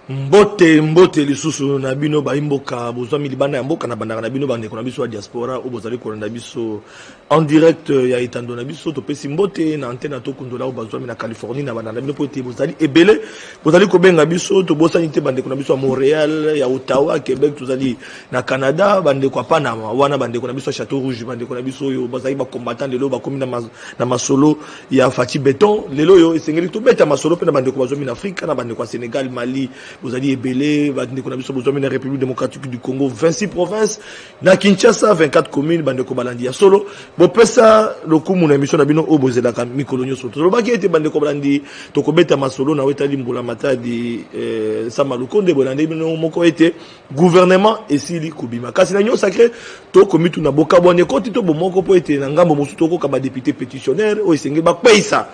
mbote lisusu na bino ba imboka bozwami libanda ya mboka na bandaka na bino bande ko na biso ya diaspora o bozali ko na biso en direct ya itando na biso to pesi mbote na antenne to kundola o bazwami na Californie na bandana bino pote bozali ebele bozali ko benga biso to bosani te bande ko na biso ya Montréal ya Ottawa Québec tozali na Canada bande ko Panama wana bande ko na biso Château Rouge bande ko na biso yo bazali ba combattant lelo ba komi na masolo ya Fati Beton lelo yo esengeli to beta masolo pe na bande ko bazwami na Afrique na bande ko Sénégal Mali vous allez ébélé, bande ko na biso bozwami na République démocratique du Congo 26 provinces na Kinshasa 24 communes bande ko balandi ya solo bo pesa lokumu na émission na bino o bozela ka mikolonyo soto lo baki ete bande ko balandi to ko beta masolo na wetali mbula matadi sama lukonde bolande bino moko ete gouvernement esili kubima kasi na nyo sacré to komitu na boka bone koti to bomoko po ete na ngambo mosuto ko ka ba député pétitionnaire o esenge ba peisa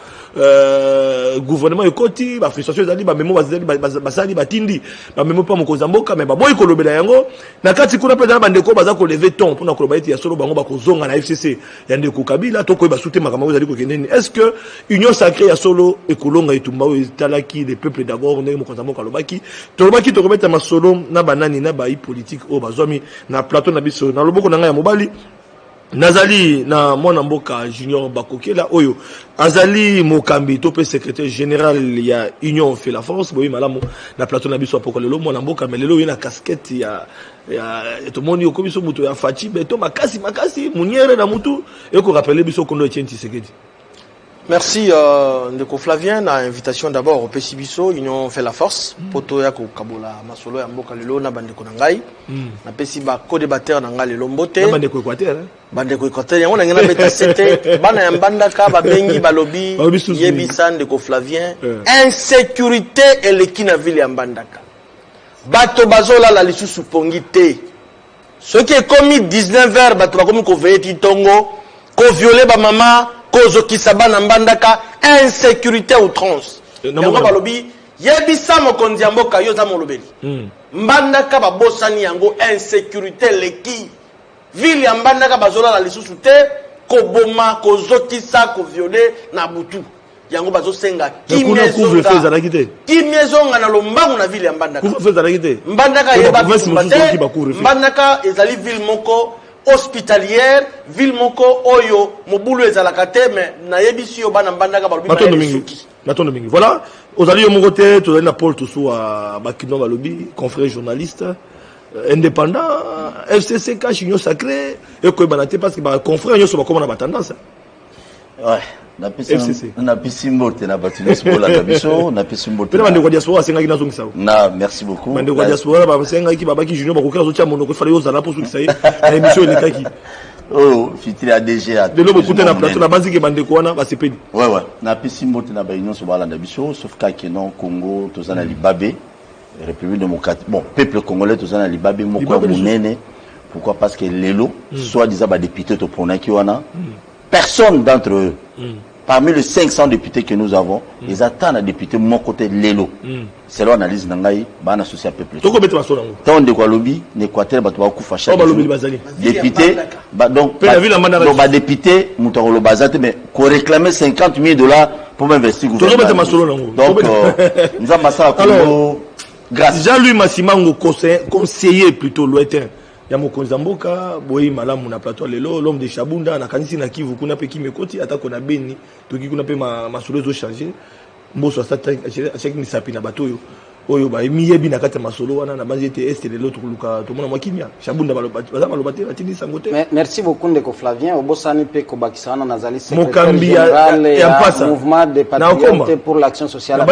gouvernement ekoti ba frustration ezali ba memo basali batindi ba memo pa mokonza mboka mais ba boy kolobela yango na kati kuna pe na bandeko baza ko lever ton pour na koloba eti ya solo bango ba kozonga na FCC ya ndeko Kabila to ko ba soutenir makambo ezali ko kendeni est-ce que union sacrée ya solo ekolonga etumba o talaki les peuples d'abord ndenge mokonza mboka lobaki to ko beta masolo na banani na ba politique o bazomi na plateau na biso na loboko na nga ya mobali Nazali na mwana mboka Junior Bakokela oyo azali mokambi topé secrétaire général ya Union fait la force boyi malamu na plateau na biso apokolelo mwana mboka melelo yena casquette ya to moni okomiso muto ya Fati Beton makasi muniere na mutu eko rappeler biso kondo etienti sekedi. Merci Ndeko Flavien na invitation d'abord au Pesibiso Union fait la force poto ya ko kabola masolo ya mboka lelo na bandeko na ngai na pesi ba co-débatteur na ngai lelo mbote na bandeko Équateur bandeko Équateur yango na ngena beta sete bana ya mbandaka ba bengi balobi yebisa Ndeko Flavien insécurité eleki na ville ya mbandaka bato bazola la lisusu pongi te ce qui est commis 19h bato ba komi ko veilleti tongo ko violer ba mama kozo kisabana mbandaka insécurité outrance yango balobi yebisa mokonzi ya mboka yo za molobeli mbandaka babosani yango insécurité leki ville ya mbandaka bazola la lisusu te koboma kozokisa ko violer na butu yango bazosenga kimezonga na lombangu na ville ya mbandaka mbandaka yeba mbandaka ezali ville moko hospitalière ville moko oyo mobulu ezalaka te mais nayebisi yo bana mbandaka balobi matondo mingi voilà ozali yo moko te tozali na Paul Toussoua bakino balobi confrère journaliste indépendant FCC cash union sacrée et ko banate parce que ba confrère nyonso bakoma na tendance ouais na pisimbote na batinos pour la biso na pisimbote na bande kwa diaspora senga kina zongisa na merci beaucoup bande kwa diaspora ba senga ki babaki junior ba kokela zo tia mono ko fale yo zala pour ça na émission ni kaki oh fitri ADG a de lobo kuta na plateau na banzi ke bande ko wana ba sepedi ouais na pisimbote na ba union so bala na biso sauf ka ke non Congo tozana libabé République démocratique bon peuple congolais tozana libabé moko munene pourquoi parce que lelo soit disant ba député to ponaki wana personne d'entre eux parmi les 500 députés que nous avons, ils attendent un député de mon côté Lelo. C'est l'analyse d'Angaï, ban associé à peuple. Tant de quoi lobby, l'Équateur, bah tu vas couper chaque député, donc député, Moutaro Bazate, mais qu'on réclamait $50,000 pour m'investir. Donc nous avons ça grâce. Jean-Louis Massimango, conseiller plutôt lointain. Ya mokonza mboka boyi malamu na plateau lelo l'homme de Chabunda na kanisi na Kivu kuna pe kimekoti atako na Beni toki kuna pe masolo zo changer mboso sa chaque ni sapi na bato oyo ba miyebi na kata masolo wana na banzi te est lelo tukuluka to mona mwakimia Chabunda baloba te atini sangote. Merci beaucoup Ndeko Flavien obosani pe ko bakisana na zali secrétaire général ya mouvement de patriotes pour l'action sociale à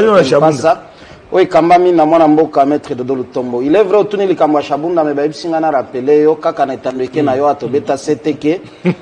oui, Kambami na mwana mboka maître de Lutombo. Il est vrai que les Kamba Chabunda me baibsi ngana rappelé yo kaka na tandeke na yo atobeta seteke.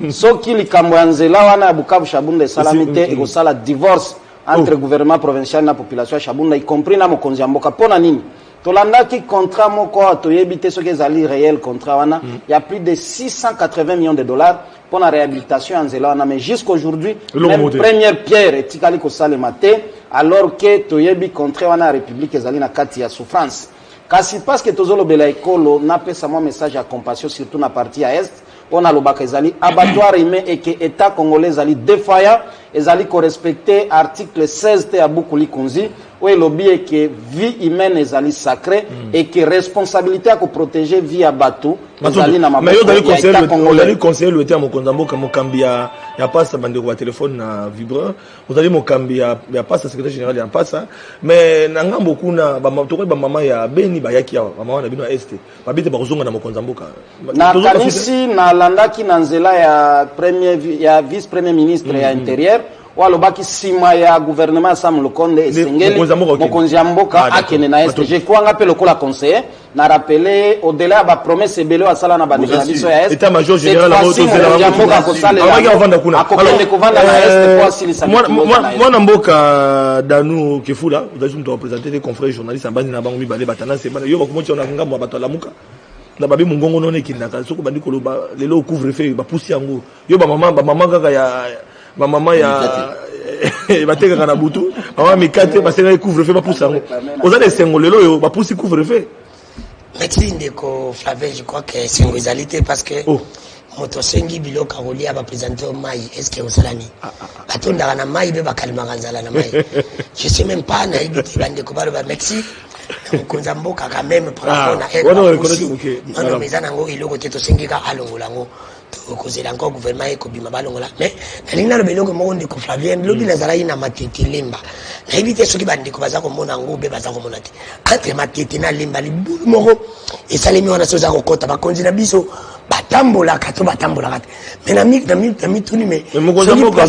Soki li Kamba nzela wana Bukavu Chabunda salamité et ko sala divorce entre gouvernement provincial na population Chabunda y compris na mokonzi mboka pona nini. Tolanda ki contrat moko atoyebite soki ezali réel contrat wana il y a plus de 680 millions de dollars pour la réhabilitation en Zélanda mais jusqu'aujourd'hui même première pierre etikali ko salemate alors que toyebi contrat wana république ezali na kati ya souffrance kasi parce que tozolo bela ekolo na pesa mo message à compassion surtout na partie à est on a lobaka ezali abattoir humain et que état congolais ezali défaillant ezali ko respecter article 16 te ya buku likonzi où il obie que vie humaine ezali sacrée et que responsabilité à protéger vie à bateau ezali na mais on a conseiller le terme konzambo comme cambia ya passa bande ko téléphone na vibreur vous allez mo cambia ya passa secrétaire général ya passa mais na ngambo kuna ba mama ya beni ba yaki ya mama na bino est ba bite ba kozonga na mo konzambo ka na kanisi na landaki na nzela ya vice premier ministre ya intérieur walobaki sima ya gouvernement Sam Lukonde esengeli mokonzi ya mboka akene na est je crois ngape lokola conseiller na rappeler au-delà ba promesse ebele wa sala na ba déclaration ya est état major général la moto zela mboka ko sala la vanda kuna akokende kovanda na est pour silisa mwana mboka Danu Kefula vous allez nous représenter des confrères journalistes en bandi na bango mibale batana se bana yo bakomochi ona ngambo bato la muka na babi mungongo none kinaka soko bandi koloba lelo couvre feu ba pousi yango yo ba mama kaka ya maman ya bateka kana butu maman mikate basenga couvre feu ba pousi yango ozale sengo lelo yo ba pousi couvre feu merci ndeko Flavien je crois que c'est une réalité parce que moto sengi biloka rolia ba présenter au mai est-ce que osalani batonda na mai be bakalima kanzala na mai je sais même pas na ibiti bande ko balo ba merci konza mboka quand même par rapport na non mais zanango iloko teto sengi ka alongolango to kozela encore gouvernement eko bima balongola mais alina lo beloko mo ndeko Flavien lobi na zala ina matete lemba na ibite soki bande ko baza ko mona ngo be baza ko mona te entre matete na lemba libulu moko esalemi wana soza ko kota ba konzi na biso batambola kato batambola kate mais na mituni mais mokonza moko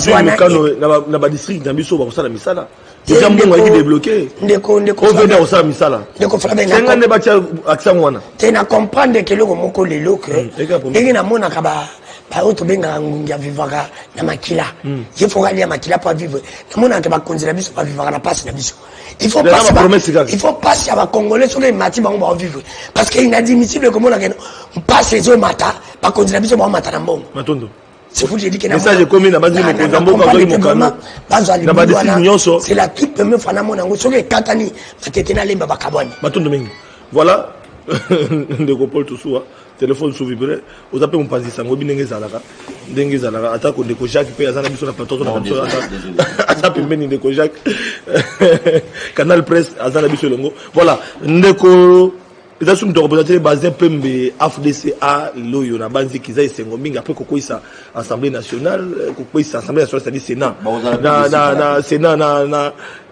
na ba district na biso ba kosala misala déjà mbongo qui débloqué ndeko on venait au misala ndeko Flavien senga ne batia action wana te na comprendre que loko moko lelo que ndenge na mona ka ba auto benga ngungia vivaka na makila il faut aller à makila pour vivre na mona ka ba konzela biso pa vivaka na passe na biso il faut passer à ba congolais sur les mati ba on va vivre parce que inadmissible que mona que passe zo mata ba konzela biso ba mata na mbongo matondo c'est fou j'ai dit que message commun na bazi mokonzambo ka zo mokano na ba district nyonso c'est la toute première fois na mona ngo soki katani matete na lemba bakabwani matondo mingi voilà ndeko Paul Toussoua téléphone sous vibrer aux appels mon panzi sango binenge zalaka ndenge zalaka atako ndeko Jacques pe azana biso na plateau na plateau ata pembeni ndeko Jacques Canal Presse azana biso longo voilà ndeko ils ont représenté bazin pembe AFDCA loyo na banzi kiza isengo mingi après kokoisa assemblée nationale kokoisa assemblée nationale c'est-à-dire sénat na sénat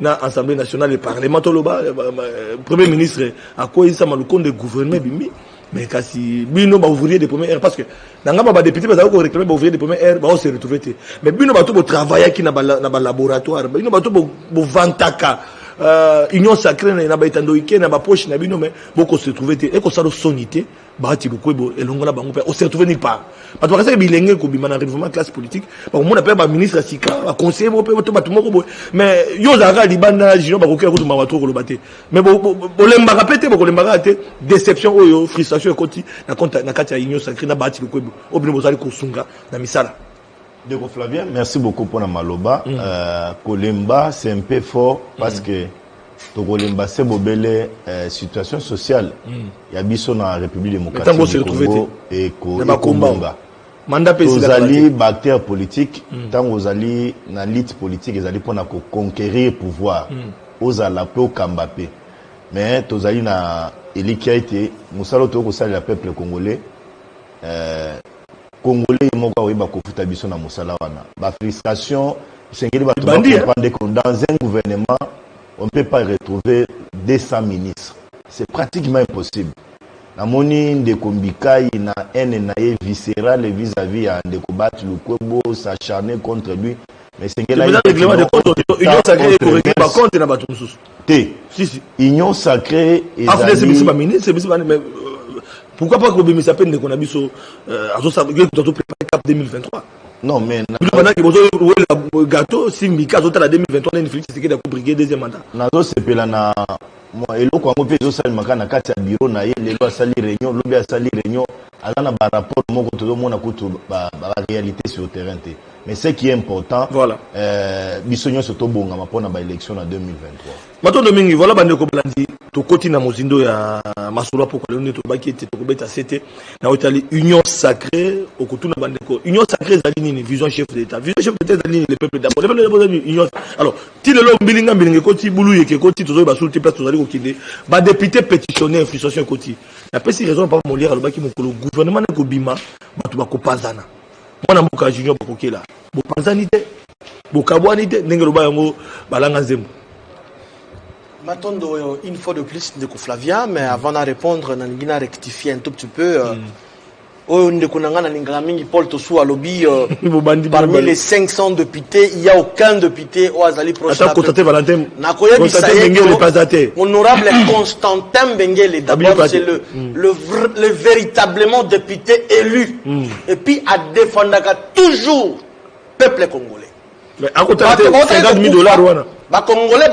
na assemblée nationale le parlement toloba premier ministre akoisa malukonde de gouvernement bimi mais kasi bino ba ouvrier de première heure parce que nanga ba député ba ko réclamer ba ouvrier de première heure ba se retrouver mais bino ba to bo travailler ki na ba laboratoire bino ba to bo vantaka union sacrée na ba itando ike na ba poche na bino mais boko se trouver te e ko salo sonité ba ti boko bo elongola bango pe on se retrouver ni pas parce que ça bilenge ko bima na réforme classe politique ba mo na pe ba ministre sika ba conseiller bo pe to ba tumo ko mais yo za ga libanda jino ba ko ke ko tuma ba to ko lobate mais bo lemba ka pete bo ko lemba te déception oyo frustration ekoti na compte na kati ya union sacrée na ba ti ko bo bino bozali ko sunga na misala. Ndeko Flavien, merci beaucoup pour la maloba. Kolemba, c'est un peu fort parce que Kolemba, c'est bobele situation sociale. Il y a biso dans la République démocratique du Congo et Kombanga. Tozali acteurs politiques, tant ozali na lutte politique, ils allaient pour conquérir pouvoir. Ozala pe Kambapé. Mais tozali na éli qui a été, Moussalo Toko sali le peuple congolais. Congolais moko oyeba kofuta biso na mosala wana ba frustration sengeli ba to comprendre que dans un gouvernement on peut pas retrouver 200 ministres c'est pratiquement impossible na moni ndeko Mbikai na haine na viscérale vis-à-vis ya ndeko Bat Lukwebo s'acharner contre lui mais sengeli le règlement de compte union sacrée ko régler ba compte na bato mususu te si union sacrée et c'est pas ministre c'est mais pourquoi pas que le s'appelle de Konabiso préparer cap 2023 non mais pendant que vous gâteau si Mika zota la 2023 une Félix qui a briguer deuxième mandat nazo sepela na moi eloko ngo pe zo sali makana kati ya bureau na ye lelo sali réunion lobi sali réunion azana ba rapport moko to mona kutu ba réalité sur terrain te Mais ce qui est important, voilà. Bissonio surtout bonga pour na élection en 2023. Mato Domingue, voilà bande ko balandi to koti na mozindo ya masolo pour ko to baki te to beta c'était na otali union sacrée okutuna bande ko union sacrée zali nini vision chef d'état zali le peuple d'abord le peuple union. Alors ti le lo mbilinga koti bulu yeke koti to zo ba sulti place to zali ko kinde ba député pétitionner frustration koti na pesi raison pas molir lo baki mokolo gouvernement ko bima batu ba ko pazana mwana mboka junior ba kokela bo pazani te bo kabwani te ndenge lo ba yango balanga nzembo. Matondo, une fois de plus, de Flavia, mais avant de répondre, on a rectifié un tout petit peu. Paul Tossou à lobby, parmi les 500 députés, il n'y a aucun député au Azali proche. Attends, constaté Valentin. Honorable Constantin Benguele, d'abord, c'est le véritablement député élu. Et puis, à défendre toujours le peuple congolais. Mais à côté de $50,000, les Congolais,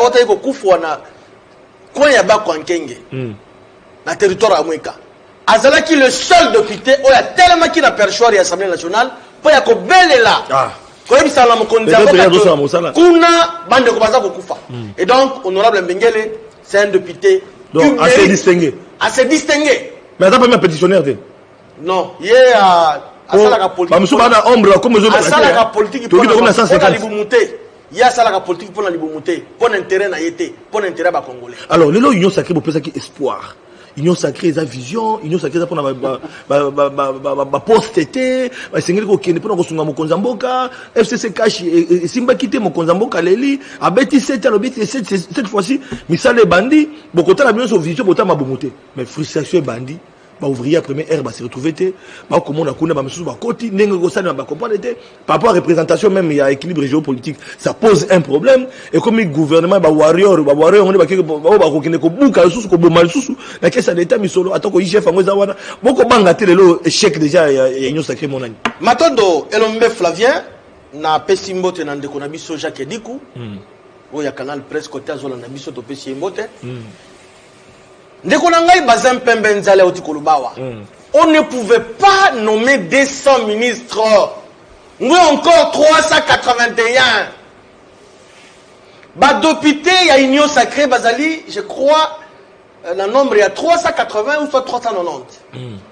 quand il y a Bakwankenge, dans le territoire à Mouika, Azalaki le seul député, il y a tellement qu'il a perçu à l'Assemblée nationale, pour y avoir belle là. Et donc, honorable Mbengele, c'est un député assez distingué. Assez distingué. Mais attends, pas un pétitionnaire. Non, il est à la politique. À politique, il y a ça la politique pour la libération, pour l'intérêt naïté, pour l'intérêt des Congolais. Alors, l'union sacrée, pour ça qui espoir. Union sacrée, ça vision, union sacrée, pour la poste-été, c'est pour la Mokonzamboka, FCC cash, et Simba quitte Mokonzamboka, Leli, à Betty 7, cette fois-ci, mais ça les bandits, beaucoup de la vision, beaucoup de ma bomoté. Mais frustration bandit. Ouvrier première herbe se retrouver comment on a connu côté par rapport à la représentation même il y a équilibre géopolitique ça pose un problème et comme le gouvernement warrior on est la caisse d'état misolo attends que chef angozawana boko banga telelo échec déjà il y a une sacrée mon ami Matondo Elombe Flavien na pesimbote na ndeko na biso Jacques Ediku oya canal presse côté azola na biso to pesimbote on ne pouvait pas nommer 200 ministres. Nous encore 381. Bah, député, il y a Union Sacrée, Bazali, je crois, le nombre, il y a 380 ou soit 390.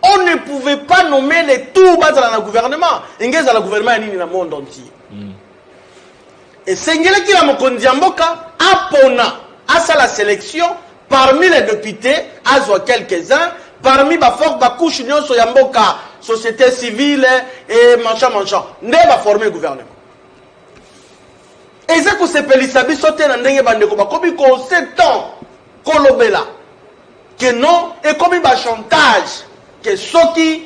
On ne pouvait pas nommer les tout bas dans le gouvernement. Il y a le gouvernement dans le monde entier. Et c'est ce qui a Mokondiamboka, Apona, à la sélection. Parmi les députés, à quelques-uns, parmi les forces de couche, union Soyamboka, société civile et machin. Ne va former le gouvernement. Et c'est que ce Pélissabi sauté dans le bandeko, comme il y a 7 ans, Kolobela, que non, et comme il y a chantage, que ceux qui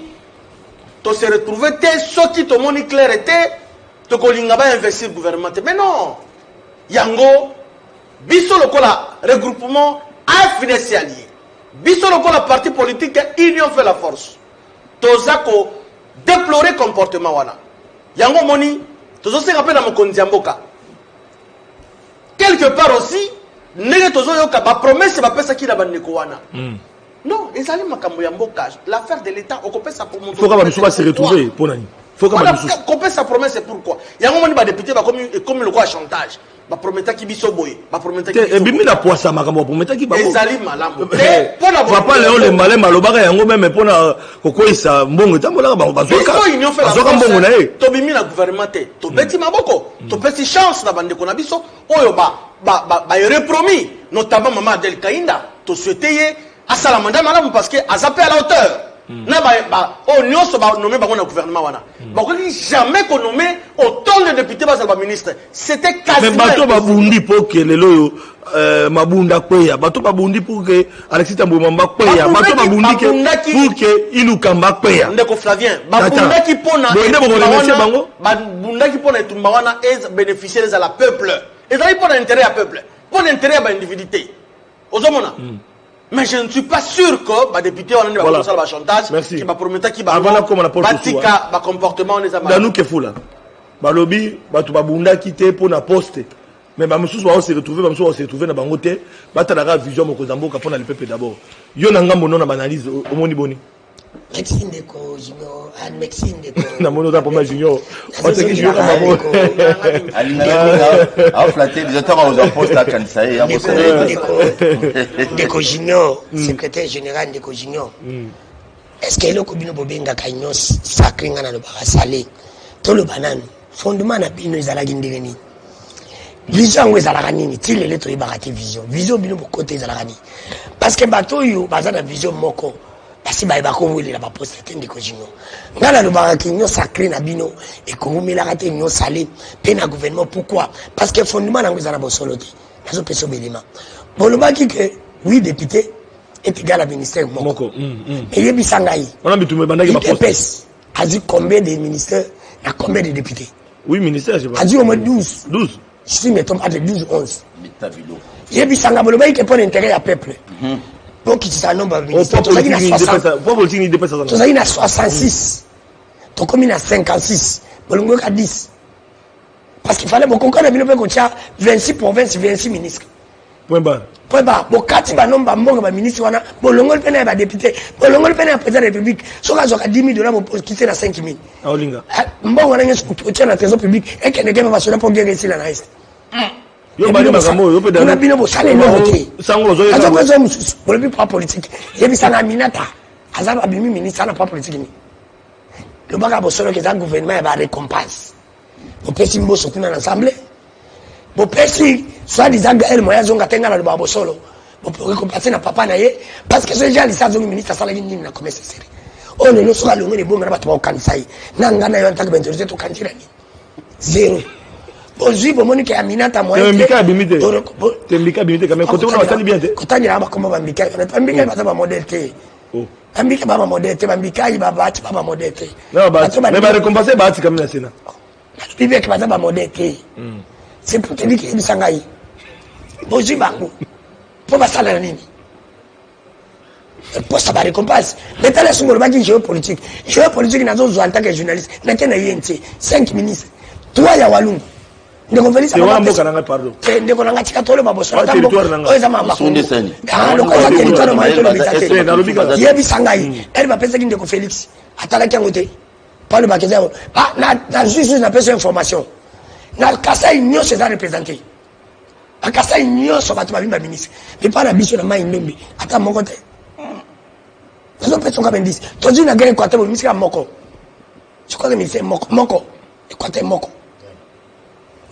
se retrouvent, ceux qui te montrent clair, te kolingaba investir le gouvernement. Mais non, Yango, biso le regroupement, FNC allié. Biso la parti politique union fait la force. Tozako déplorer comportement wana. Yango moni, tozo se rappelle dans Mokondiamboka. Quelque part aussi, nege tozo yoka ba promesse ba pesa ki na bandeko wana. Non, ezali makambo ya mboka. L'affaire de l'état occupé sa pour montrer. Faut que ba se retrouver pour nani. Faut que ba couper sa promesse c'est pourquoi. Yango moni ba député ba comme le quoi chantage. Ba prometa ki biso boye ba prometa ki et bimi la poissa makambo prometa ki ba ezali malamu va pas léon le malin malobaka yango même pona kokoisa mbongo tambola ba bazoka mbongo na e to bimi na gouvernement te to beti maboko to pesi chance na bande ko na biso oyo ba repromis notamment maman Adel Kainda to souhaiter à sala mandat malamu parce que azapé à la hauteur na on nyonso ba nommé ba na gouvernement wana ba ko jamais qu'on nommé autant de députés ba ba ministre c'était quasiment mais bato ba bundi pour que lelo mabunda kweya bato ba bundi pour que Alexis Tambo Mamba kweya bato ba bundi que pour que Ilukamba kweya ndeko Flavien ba bunda ki pona ba bunda ki pona etumba wana est bénéficiaire à la peuple et ça pour l'intérêt à peuple pour l'intérêt à individualité ozomona. Mais je ne suis pas sûr que les députés ont un chantage qui va promettre qu'il va un comportement des amateurs. Dans nous, qu'est-ce que lobby, babunda quitté pour la poste. Mais monsieur va se retrouver, monsieur va se retrouver dans la vision de Mokozamboka pour le peuple d'abord. Yo nanga mono na analyse au moni boni. Médecine de co junior, médecine de co. Na mono da pour junior. On sait que junior na mo. A flatté des temps aux postes à Kansai, à de co junior, secrétaire général de co junior. Est-ce que le cobino bobenga kanyos sacré ngana le barasale. To le banane. Fondement na bino ezala gindegeni. Vision ngo ezala kanini, tile le to ibarate vision. Vision bino bo côté ezala kanini. Parce que bato yo bazana vision moko. Parce que ba ko wili la ba poste tende ko jino. Ngala le baraki nyo sacré na bino et ko mumela rate nyo salé pe na gouvernement pourquoi? Parce que fondement na ngo ezala bo solote. Nazo peso belima. Bon le baki que oui député est égal à ministère moko. Et yebi sangai. On a bitumé bandaki ba poste. A dit combien de ministères, il y a combien de députés? Oui, ministère, je sais pas. A dit au moins 12. 12. Je suis mettons entre 12 11. J'ai vu Sanga Bolobaï qui prend l'intérêt à peuple. Pour qu'il s'en nombre de ministères. Tout ça, il y a 60. Tout ça, il y a 66. Tout comme il y a 56. Bolongo a 10. Parce qu'il fallait beaucoup qu'on ait 26 provinces, 26 ministres. Point barre. Point barre. Bon, quand il va nombre de ministres, Bolongo le pénal va député. Bolongo le pénal président de la République. Soit qu'il y a 10 000 $, pour quitter la 5 000. Ah, Olinga. Bon, on a un soutien à la trésor public et qu'il y a un national pour guérir ici la naïs. Yo bani makamo yo pe on a bien beau ça les noter. Sango zo yo. Azo besoin mususu. Pour le pas politique. Yebi sana minata. Azaba abimi ministre na pas politique ni. Le baga bo solo que ça gouvernement va récompense. Bo pesi mbo sokuna na assemblée. Bo pesi soit disant elle moya zonga tenga na bo solo. Bo récompenser na papa na ye parce que ce gens lisa zonga ministre sala ni na commerce sérieux. Oh le so ka longo ne bonga ba to kanisai. Na ngana yo ntaka benzo to kanjira ni. Zero. Bonjour, bon monique Aminata moi. Mbika bimite. Mbika bimite quand même côté on va sali bien. Côté ni raba comme Mbika. Mbika ba modèle té. Oh. Mbika ba modèle té, Mbika yi ba bati ba modèle té. Non ba. Mais ba récompenser bati comme na sena. Bibi ki ba modèle té. C'est pour te dire que bisangai. Bonjour bango. Pour ba sala nini? Pour ça ba récompense. Mais t'as laissé mon baki géopolitique. Géopolitique na zo en tant que journaliste. Na kena yente 5 ministres. 3 ya walungu. Ndeko Felix amamboka nanga pardon. Ndeko nanga chikatolo baboso tambo. Oza mama. Sonde sani. Ah ndoko za territoire ma itolo bitate. Yebi sangai. Elle va penser que Ndeko Felix atala kyangote. Pas le bakeza. Ah na justice na pesa information. Na Kasai nyo se za représenter. A Kasai nyo so batu babimba ministre. Mais pas na biso na mai ndombi. Ata moko te. Nazo pesa ngaba ndisi. Tozi na gere kwa tebo ministre moko. Je crois que ministre moko. Ekwate moko.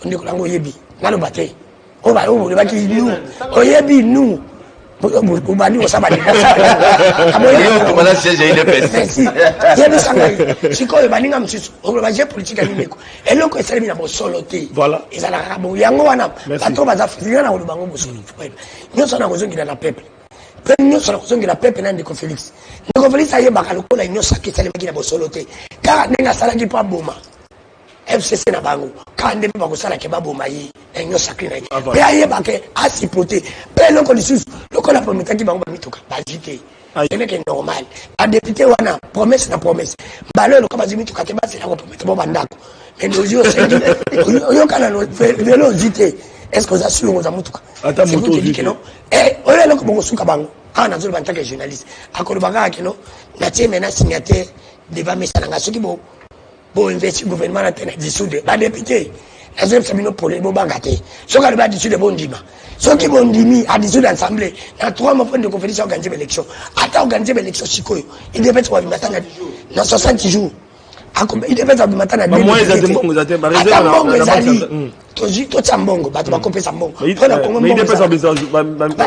Ndeko lango yebi nalo bate o ba o le baki nu o yebi nu o ba ni o saba ni amoye ko bala siège ile pesi yebi sangai siko e baninga msisu o ba je politique ni ndeko eloko esalemi na bosolote voilà ezala rabo yango wana bato baza fina na lo bango bosolo nyoso na kozongira na peuple pe nyoso na kozongira peuple na Ndeko Felix ayeba kalokola nyoso kesalemi na bosolote car nenga sala ki pa boma FCC na bango kande ba ko sala ke baboma yi enyo sakri na yi pe ayeba ke asipote pe loko lisusu loko la prometa ki bango ba mituka bazite ene ke normal a député wana promesse na promesse ba lelo ka bazimi mituka te ba se la ko prometa bo bandako mais nous yo sengi yo kana no velo zite est-ce que ça sur ngo za mutuka ata moto zite non ole loko bongo suka bango ana zolo bantaka journaliste akolo banga ke no na tieme na signataire devant mesana ngasoki bo bon investi gouvernement na tena dissoudre ba député azo sabino pole bo bangate soka le ba dissoudre bon dima soki bon dimi a dissoudre l'assemblée na 3 mois de conférence organiser élection ata organiser élection sikoyo il devait être matana na 60 jours il devait être matana ba moyens za mbongo za te ba réserve toji to tsambongo bato ba kopesa mbongo pona kongo mbongo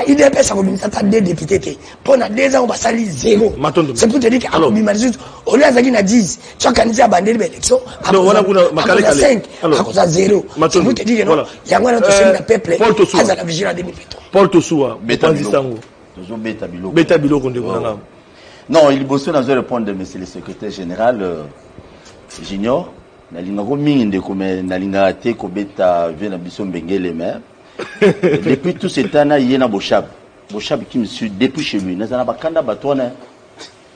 il devait être komisa ta deux députés te pona 2 ans ba sali 0 c'est pour te dire que alors bimarizu au lieu azaki na 10 tu organiser bandeli élection non wana kuna makale kale 5 akoza 0 c'est pour te dire non yango na to na peuple aza la vigilance 2023 Porto Soua Betanzisango tozo biloko beta biloko ndeko nanga non il bosse dans répondre monsieur le secrétaire général Junior nalinga ko mingi ndeko me nalinga te ko beta vena biso mbengele mais depuis tout ce temps na yena boshab qui me suit depuis chez lui nazana bakanda batona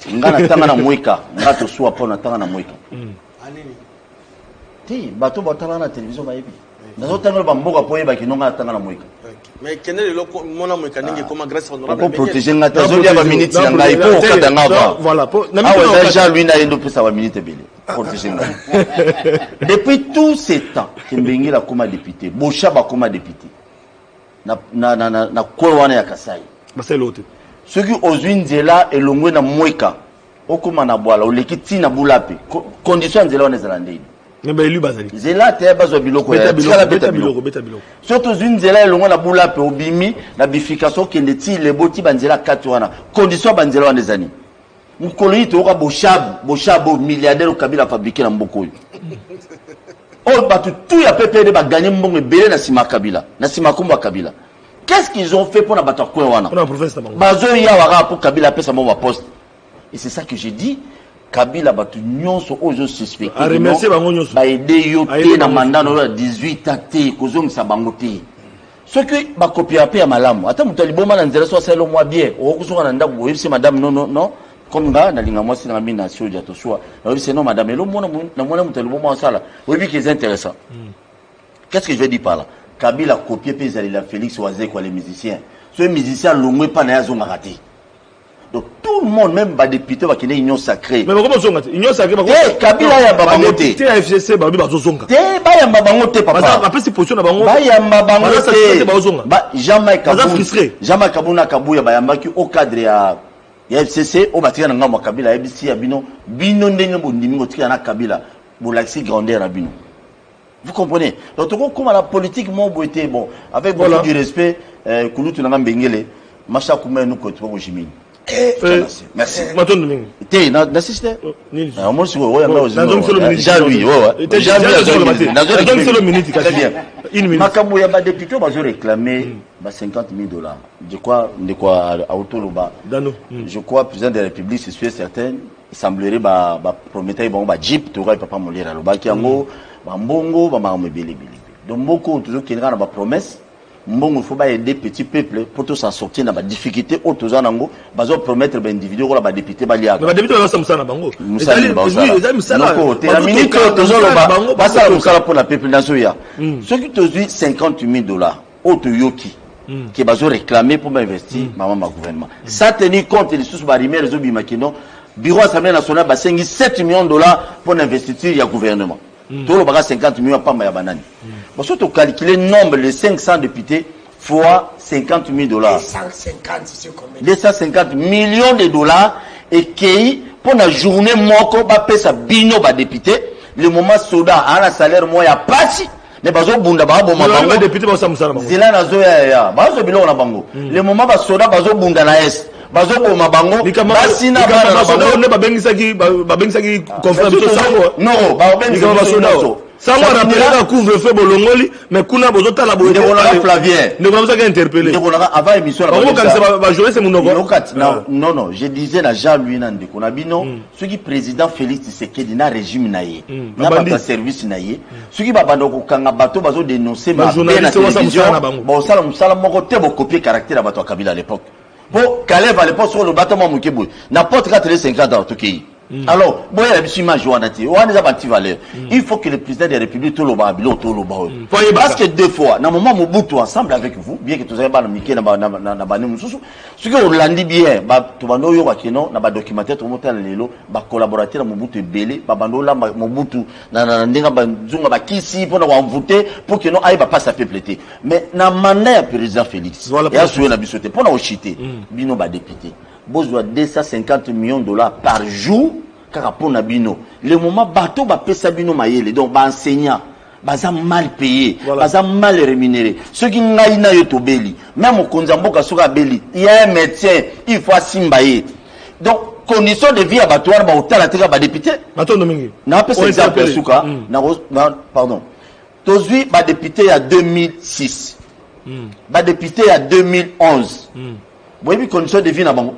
ngana tanga na mweka ngato suwa pona tanga na mweka ti bato batala na télévision ba yebi nazo tanga ba mboka po yeba kinonga tanga na mweka Mais quel est le mon amour mécanique comment grâce honorable pour protéger ngata zoli ya ba minute na ngai pour kadanga ba voilà pour ah déjà lui na yendo pesa ba minute belé protéger ngai depuis tout ce temps Kimbengi la comme député Bosha ba comme député na kwa wana ya Kasai ba c'est l'autre ceux qui ozwi nzela elongwe na mweka okoma na bwala olekiti na bulape condition nzela wana ezala ndeni mais lui bazali nzela te bazo biloko ya beta biloko surtout ozwi nzela elongwe na bulape obimi na bifikaso kende ti leboti banzela kati wana condition banzela wana ezani mukolo yi to ka boshabo milliardaire Kabila fabriquer na mboko yo oh batu tout ya PPD ba gagner mbongo ebele na sima Kabila na sima komba Kabila. Qu'est-ce qu'ils ont fait pour la battre quoi wana? Bazo ya wara pour Kabila pesa mo poste. Et c'est ça que j'ai dit. Kabila batu nyonso ozo suspecté. A remercier bango nyonso. Ba aider yo te na mandat no 18 ate kozongisa bango te. Ce que ba copier pe ya malamu. Ata mutu liboma na nzela so selo mwa bien. Okusunga na ndako boyebisi madame non. Comme nga na linga mwasi na mina soja to soa. Na c'est non madame elo mona na mona mutu liboma sala. Oui qui est intéressant. Qu'est-ce que je vais dire par là? Kabila copié la Félix Oazé quoi les musiciens. Ce musicien l'ongwe pas na yazo ngati. Donc tout le monde même ba député va kene union sacrée. Mais comment zonga? Union sacrée ba. Eh Kabila ya baba ngote. Député FCC ba ba zonga. Te ba ya baba ngote papa. Parce après c'est position na bango. Ba ya baba ngote. Ba zonga. Ba jamais Kabuna Kabuya ba yambaki au cadre ya FCC au batika na ngama Kabila ebisi ya bino ndenge bondimi ngotika na Kabila. Bolaxi grandeur à bino. Vous comprenez? Donc, comme la politique, bon, avec beaucoup de respect, Kouloutou Nanga Mbengele, Macha Koumé nous côté pour Jimmy. Merci. T'es n'assisté? Moi, je suis Makambo ya ba député va réclamer 50 000 $. Je crois à Autoloba. Je crois président de la République, c'est sûr certain, il semblerait promettre ba Jeep, tu aurais papa molir à l'Oba Kiango. Mbongo ba ma mbele. Donc beaucoup toujours qui na ba promesse mbongo faut ba aider petit peuple pour tout s'en sortir na ba difficulté autoza nango bazo promettre ba individu ko la ba député ba liaka ba député ba samsana bango ezali musala la minute autoza lo ba ça musala pour la peuple nazo ya ceux qui te dit 50 000 $, auto yoki qui bazo réclamer pour investir maman ma gouvernement ça tenir compte les sous barimé réseau bimakino bureau assemblée nationale ba 7 millions $ pour investiture ya gouvernement. Tout le bagage 50 millions pas ma banane. Bon, surtout calculer le nombre de 500 députés fois 50 000 $. 250 millions de dollars et qui pour la journée moko ba pesa bino ba député le moment soda à la salaire moi ya pasi mais bazo bunda ba bo mabango député ba samsana bango. Zela na zo ya bazo bilo na bango. Le moment ba soda bazo bunda na est. Bazo ko mabango basi na ba ne ba bengisaki conférence to sango non ba bengisaki sango sango rappelera couvre-feu bolongoli mais kuna bozo tala boye de Flavien ne ba ka interpeller avant émission ba jouer c'est mon non je disais na Jean lui nan de konabino ce qui président Félix Tshisekedi na régime naie na ba service naie ce qui ba bando ko kanga bato bazo dénoncer ma journaliste wa samsana bango bon sala musala moko te bo copier caractère à bato Kabila à l'époque. Pour Caleb à l'époque sur le bâtiment Moukébou, n'importe quel 50 ans, tout qui. Alors, bon, il y a des images, on a des valeurs. Il faut que le président de la République, tout le babilo, tout le bas. Parce que deux fois, dans le moment où Mobutu ensemble avec vous, bien que tous avez pas Mickey, na bané ce que vous l'avez bien, tout le monde a dit na documentaire, tout le monde a l'élo, collaborateur na Mobutu belé, bando là Mobutu, na ndinga banzunga ba kisi pour na voter pour que non aille pas ça fait plaisir. Mais na mandat président Félix, il a joué la bisoté pour na ochité, bino ba député. Besoin 250 millions de $ par jour car pour Nabino le moment bateau va payer bino mayele donc ba enseignant baza mal payé baza mal rémunéré ceux qui n'aïna yo tobeli même au konzamboka soka beli il y a un médecin il faut simbaye donc condition de vie abattoir ba hôtel ateka ba député matondo mingi na pesa exemple suka na pardon tozui ba député à 2006 ba député à 2011 boyebi condition de vie na bango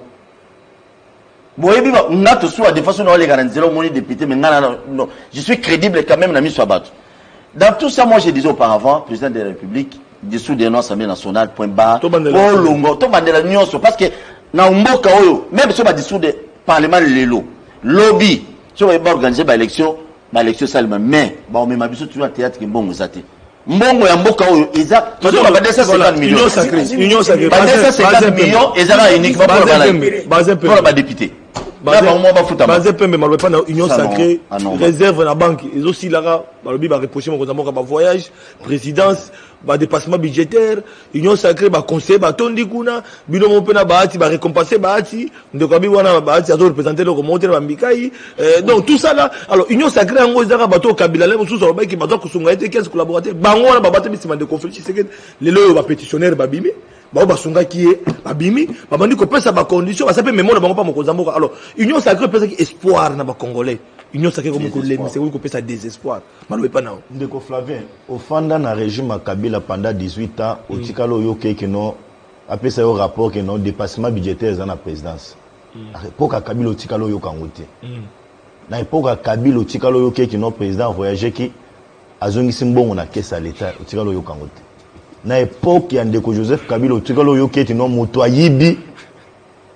boyebi ba ngato soit de façon na les garantir au moni député mais non je suis crédible quand même na mi soit dans tout ça moi j'ai dit auparavant président de la République dessous des Assemblée nationale point barre oh longo to bandela nyonso parce que na mboka oyo même sur ba dessous de parlement lelo lobby sur ba organiser ba élection salma mais ba on mema biso toujours théâtre ki mbongo zate mbongo ya mboka oyo eza tozo ba 250 millions union sacrée ba 250 millions ezala uniquement pour ba député Bazé Pembe maloba pa na union sacrée réserve na banque et aussi là balobi ba reprocher mon kozamboka ba voyage présidence ba dépassement budgétaire union sacrée ba conseiller ba tondi kuna bino mo pe na baati ba récompenser baati ndeko bi wana baati azo représenter le remonter ba mbikai donc tout ça là alors union sacrée ngo ezaka bato kabila le mususu ba ki bato kusunga ete 15 collaborateurs bango wana ba bato bisima de conflit c'est que les lelo ba pétitionnaire ba bimi ba basunga ki e babimi ba bandi ko pesa ba condition ba sape mémoire bango pa mokozamboka alors union sacrée pesa ki espoir na ba congolais union sacrée comme ko le c'est ko pesa désespoir malobe pa nao ndeko Flavien au fanda na régime Kabila pendant 18 ans au tikalo yo keke no apesa yo rapport que non dépassement budgétaire dans la présidence à époque Kabila au tikalo yo kangote na époque Kabila au tikalo yo keke no président voyager ki azongisi mbongo na caisse à l'état au tikalo yo kangote na époque ya ndeko Joseph Kabila otikalo yo keti no moto ayibi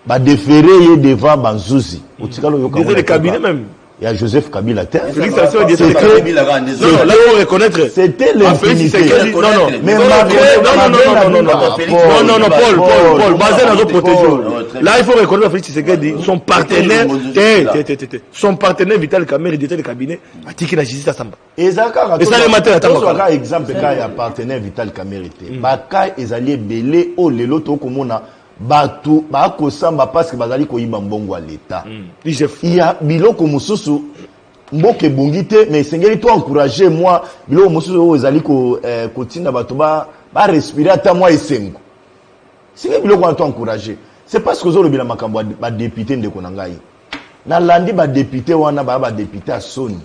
ba déféré ye devant banzuzi otikalo yo le cabinet même il y a Joseph Kabila félicitations non là faut reconnaître c'était l'infinité non mais non Paul basé dans notre protection là il faut reconnaître Félix Tshisekedi son partenaire Vital Kamerhe directeur de cabinet atiki na justice Samba et ça le matin attends exemple cas ya partenaire Vital Kamerhe ba kai ezali belé o lelo to komona batu ba ko samba parce que bazali ko yiba mbongo à l'état il y a biloko mususu mboke bongite mais sengeli to encourager moi biloko mususu o ezali ko kotinda batu ba respirer ata moi esengo sengeli biloko to encourager c'est parce que zolo bila makambo ba député ndeko na ngai na landi ba député wana ba député a soni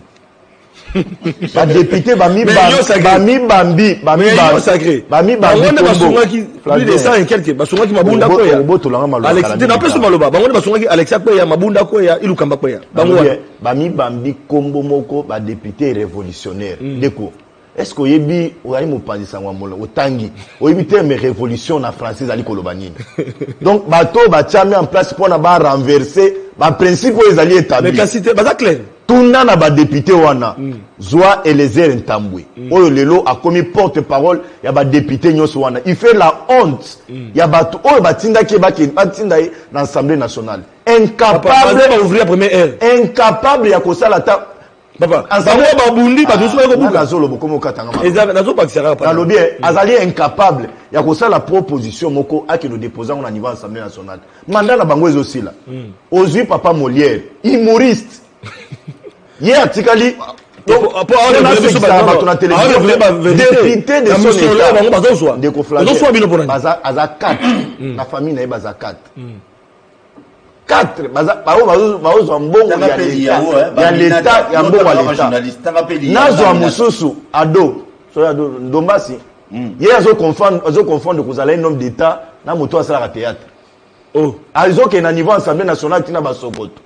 ba député ba mi bambi sacré ba mi bambi basungaki plus de 100 et quelques basungaki mabunda ko ya Alex na peso maloba bango basungaki Alexa ko ya mabunda ko ya ilukamba ko ya bango ba mi bambi kombo moko ba député révolutionnaire ndeko est-ce que yebi oyi mopanzisa ngwamola otangi oyi terme révolution na français ali koloba nini donc bato ba tchami en place pour na ba renverser ba principe ezali établi mais quantité baza clair tuna na ba député wana Zoa Eliezer Ntambwe oyo lelo a commis porte-parole ya ba député nyos wana il fait la honte ya bato oyo batinda ke batinda na l'Assemblée nationale incapable de ouvrir la première heure incapable ya kosala ta papa bango babundi badusu ko buka azolo bokomo katanga ezaka nazo pakisaka pa lobi azali incapable ya kosala proposition moko aki no déposer na niveau Assemblée nationale mandat na bango ezosila ozui papa Molière humoriste hier artikali député de son état ndeko Flavien aza 4 na famille na baza 4 baozwa mbongo ya l'état ya mbongo ya l'état nazwa mosusu ado ndombasi ye azoconfondre kozala un homme d'état na moto asalaka théâtre azokende na niveau Assemblée nationale tina basokoto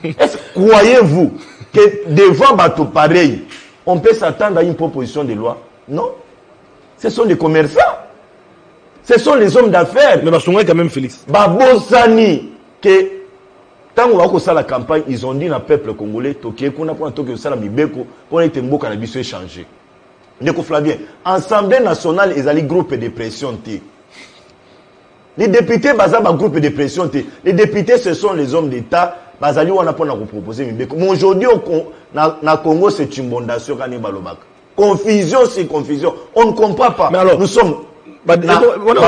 est-ce croyez-vous que devant bateau pareil on peut s'attendre à une proposition de loi? Non, ce sont les commerçants, ce sont les hommes d'affaires. Mais basonga quand même Félix babosani que tant on va commencer la campagne ils ont dit na peuple congolais toké kuna pour toké sala mibeko pour être mboka na biso échanger ndeko Flavien Assemblée nationale ezali groupe de pression té. Les députés baza ba groupe de pression té. Les députés ce sont les hommes d'état bazali wana pona ko proposer mibeko. Mais aujourd'hui na Congo c'est une bondation kani balobaka. Confusion c'est confusion. On ne comprend pas. Mais alors nous sommes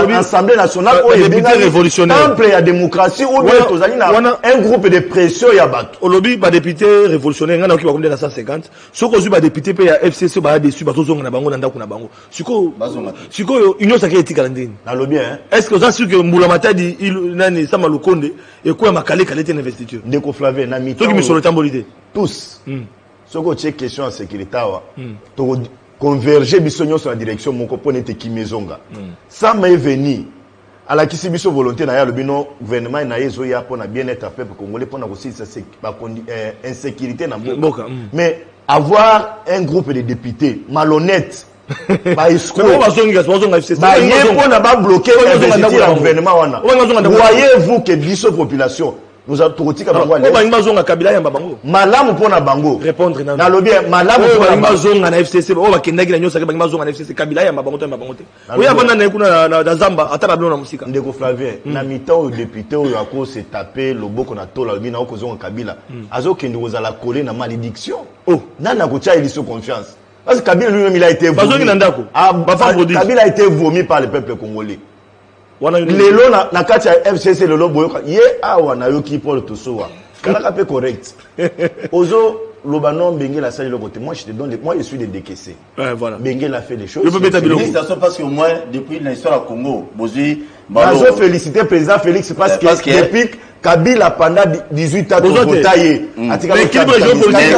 l'Assemblée nationale ou député révolutionnaire temple ya démocratie ou bien tozali na un groupe de pression ya bato olobi ba député révolutionnaire ngana ki ba kombe na 150 soko zu ba député pe ya FCC ba dessus ba tozonga na bango na ndako na bango siko union sacrée etika ndini na lobi est-ce que vous sûr que Mbula Matadi nani sama Lukonde et quoi makale kalete investiture ndeko Flavien na mito soki misolo tambolité tous soko check question en sécurité wa to converger biso sur la direction moko pona te kimezonga ça m'est venu à la kisi biso volonté na ya le bino gouvernement na yezo ya pona bien-être peuple congolais pona ko sisa insécurité na mboka mais avoir un groupe de députés malhonnêtes ba escroc ba yé pona ba bloquer le gouvernement wana voyez-vous que biso population nous avons tout tika bango ale ba ngazonga kabila ya bango malamu pona bango répondre na lobby malamu pona ngazonga na FCC o ba kendaki na nyosa ba ngazonga na FCC kabila ya bango to bango te oya bana na kuna na Zamba atala bino na musika ndeko Flavien na mitan au député o yako se taper loboko na tola lobby na okozonga kabila azokende kozala coller na malédiction nana ko tia iliso confiance parce que Kabila lui-même il a été vomi Kabila a été vomi par le peuple congolais. Lelo na kati ya FCC lelo boyoka ye awa na yoki Paul Tosowa kala pe correct ozo lobano Bengue la salle le côté moi je te donne moi je suis des décaissés voilà Bengue a fait les choses félicitations parce que moi depuis l'histoire du Congo Bozi je féliciter président Félix parce que depuis Kabila pendant 18 ans votaillé atika l'équipe géopolitique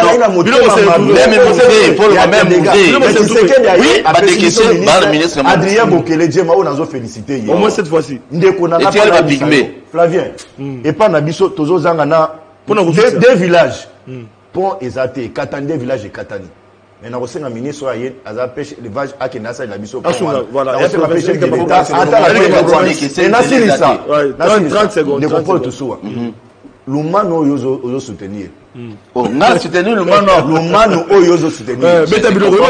Adrien Bokele Djema on a félicité au moins cette fois-ci ndeko na Flavien et pas na biso tozo zanga na deux villages pont ezate Katani des villages et Katani mais na kosenga ministre aye aza pêche élevage akenasa la biso voilà et na pêche de l'État 30 secondes de comprendre tout ça Lumano oyo soutenir nga soutenir Lumano oyo soutenir beta biloko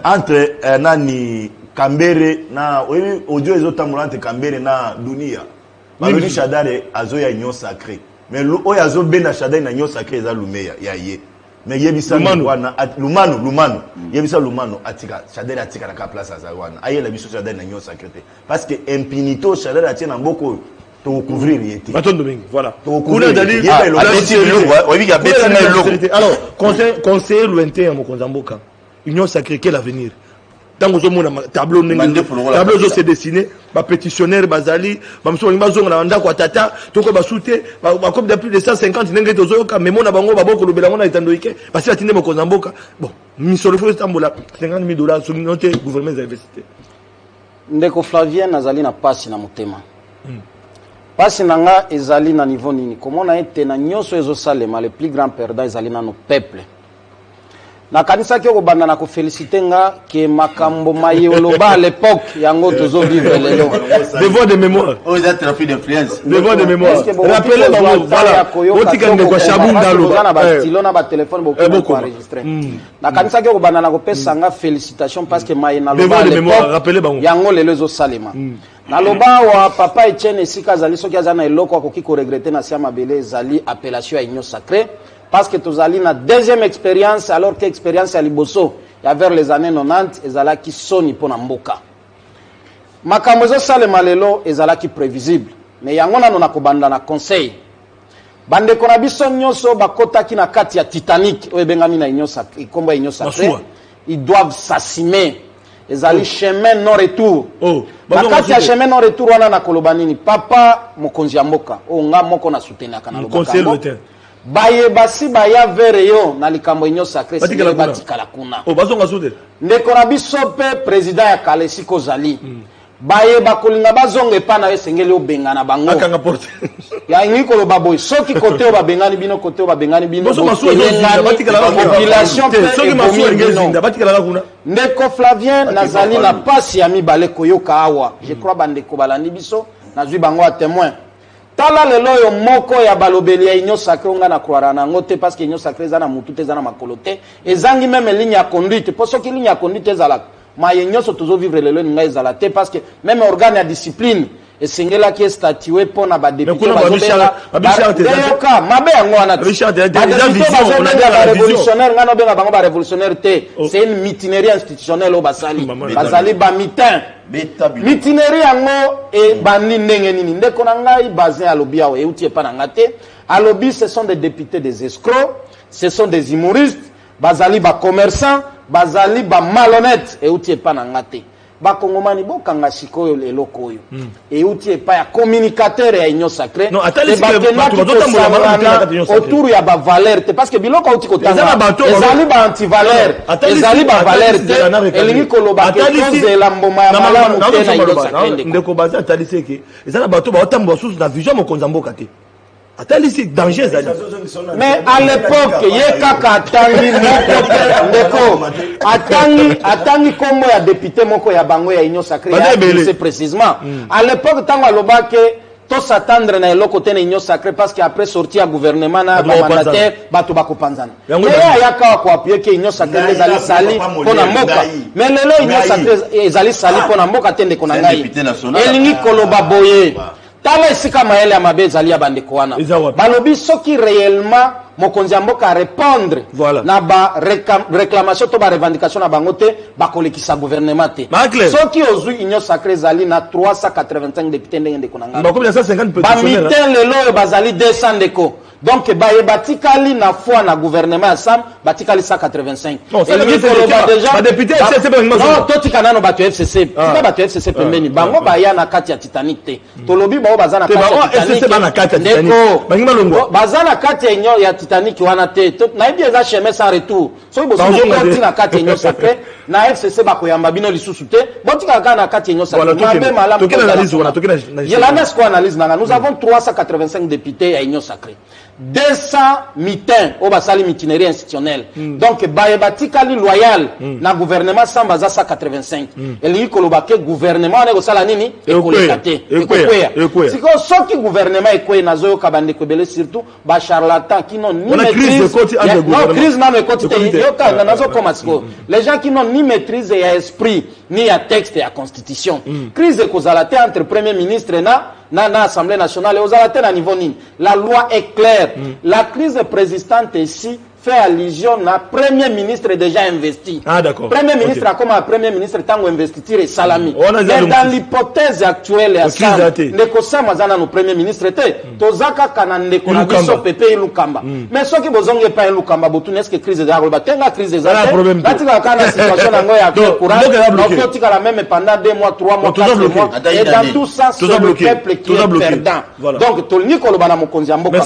entre nani Kambere na audio ezotambola entre Kambere na Dunia Baloni Shadare azoya union sacrée mais oyo azobenda Shadare na union sacrée eza Lumeya ya ye mais yebisa wana Lumano yebisa Lumano atika Shadare atika na ka place azawana ayela biso Shadare na union sacrée parce que impunité Shadare atia na mboko to couvrir yete batondo mingi voilà kuna dalili alors conseiller lointain mo konzamboka union sacrée quel avenir tango zo mona tableau zo se dessiner ba pétitionnaire bazali ba mso bazonga na ndako atata toko basute ba comme de plus de 150 ndenge tozo ka memona bango baboko lobela ngona itandoike basi atinde mo konzamboka bon misolo fo tambola $50,000 sur note gouvernement za université ndeko Flavien azali na pasi na motema pasi nanga ezali na niveau nini komona ete na nyonso ezo salema le plus grand perdant ezali na no peuple na kanisa ke ko banda na ko féliciter nga ke makambo mayoloba à l'époque yango tozo vivre lelo devoir de mémoire aux trafic d'influence devoir de mémoire rappelez bango voilà otika ndeko Shabunda lo na ba stylo na ba téléphone beaucoup enregistrer na kanisa ke ko banda na ko pesa nga félicitations parce que mayena loba à l'époque yango lelo zo salema na loba wa papa Etienne Sika zali soki azana eloko akoki ko regretter na sia mabele zali appellation à union sacrée parce que tozali na deuxième expérience alors que expérience ya liboso ya vers les années 90 ezalaki soni pona mboka makambo ezo salema lelo ezalaki prévisible mais yango nano na kobanda na conseil bandeko na biso nyonso bakotaki na kati ya Titanic oyo ebengami na union sacrée ikomba union sacrée ils doivent s'assumer ezali chemin non retour na kati ya chemin non retour wana na koloba nini papa mokonzi ya mboka o nga moko na soutenaka na lobaka baye basi baya vere yo na likambo inyo sacré sile batikala kuna bazonga soude ndeko na biso pe président ya Kalesi kozali baye bakolinga bazonga pa na esengeli obenga na bango akanga porte ya ngiko lo baboy soki kote o babengani bino kote o babengani bino population soki masu engezinda batikala kuna ndeko Flavien nazali na pasi ya mibale koyoka awa je crois bandeko balandi biso nazwi bango a témoin tala lelo yo moko ya balobeli ya union sacrée nga na croire na ngote parce que union sacrée za na mutu te za na makolote ezangi même ligne ya conduite pour ce qui ligne ya conduite ezala ma yenyo so tozo vivre lelo nga ezala te parce que même organe ya discipline esengela ki statuer pona ba député bazoka mabe yango wana révolutionnaire nga no benga bango ba révolutionnaire te c'est une mutinerie institutionnelle au basali bazali ba mitin mitinerie yango e bandi ndenge nini ndeko na ngai bazin alobi awo euti epa na ngate alobi ce sont des députés des escrocs ce sont des humoristes bazali ba commerçants bazali ba malhonnêtes euti epa na ngate ba kongomani bokanga sikoyo leloko oyo euti epa ya communicateur ya union sacrée autour ya ba valeur te parce que biloko uti kotanga ezali ba anti-valeur ezali ba valeur te elingi koloba ke kozela mboma ya malamu te na union sacrée ndeko baza taliseke ezala bato ba otambo susu na vision mokonza mboka te Attends, ici, danger, ça. Mais à l'époque, il y a Attangi comme il y a député, il y a Bango, il y a Union Sacrée, c'est précisément. À l'époque, tant que tout s'attendre na l'autre côté de l'Union Sacrée parce qu'après sortir à gouvernement, na mandataire, bato bako panzana. Mais il y a quoi appuyer que l'Union Sacrée les ali sali pour na moka. Mais le l'Union Sacrée les ali sali pour na moka tende qu'on a ngai. Elingi koloba boye. Tala isika maele ya mabe zali ya bandeko wana. Balobi soki réellement mokonzi ya mboka répondre na ba réclamation to ba revendication na bangote ba kolekisa gouvernement te. Soki ozui Union Sacrée zali na 385 députés ndenge ko na ngana. Ba combien 150 petits. Ba miten lelo bazali 200 ndeko. Donc ba batikali na foi na gouvernement sam batikali 185. Non, ça déjà ba député FCC ba ngima. Non, to tikana no ba FCC. Tika ba FCC pembeni. Bango ba ya na kati ya Titanic te. Tolobi ba bazana kati ya Titanic. FCC ba na kati ya Titanic. Ba ngima longo. Bazana kati ya Union ya Titanic wana te. Na ibi eza chemin sans retour. So bo so konti na kati ya Union Sacrée na FCC ba koyamba bino lisusu te. Botika kana na kati ya Union Sacrée. Mabe malamu. Tokena analyse wana, tokena analyse. Il y a la analyse nanga. Nous avons 385 députés à Union Sacrée. 200 mitins au basali mitinérie institutionnel. Donc batikali loyal na gouvernement sans baza 185. Et li kolobake gouvernement na kosala nini ekolekate. Ekokwea. Siko soki gouvernement ekoye nazo kabande kwebele surtout ba charlatan qui n'ont ni maîtrise. Non, crise na me côté yoka nazo koma siko. Les gens qui n'ont ni maîtrise et esprit ni à texte et à constitution. Crise ekozalate entre premier ministre na Assemblée nationale et aux alatés à niveau nini. La loi est claire. La crise préexistante ici fait allusion à premier ministre déjà investi. Ah d'accord. Premier ministre a comme un premier ministre tango investiture et salami. Mais dans l'hypothèse actuelle à ça, ndeko samazana no premier ministre te. Tozaka kanande ko na biso pepe lukamba. Mais ceux qui bozonge pas lukamba botune est-ce que crise de la tenga crise des attaques. Batika kana situation ngo ya courant. Donc tika la même pendant 2 mois, 3 mois, 4 mois. Et dans tout ça c'est le peuple qui est perdant. Donc tolni ko lobana mokonzi mboka.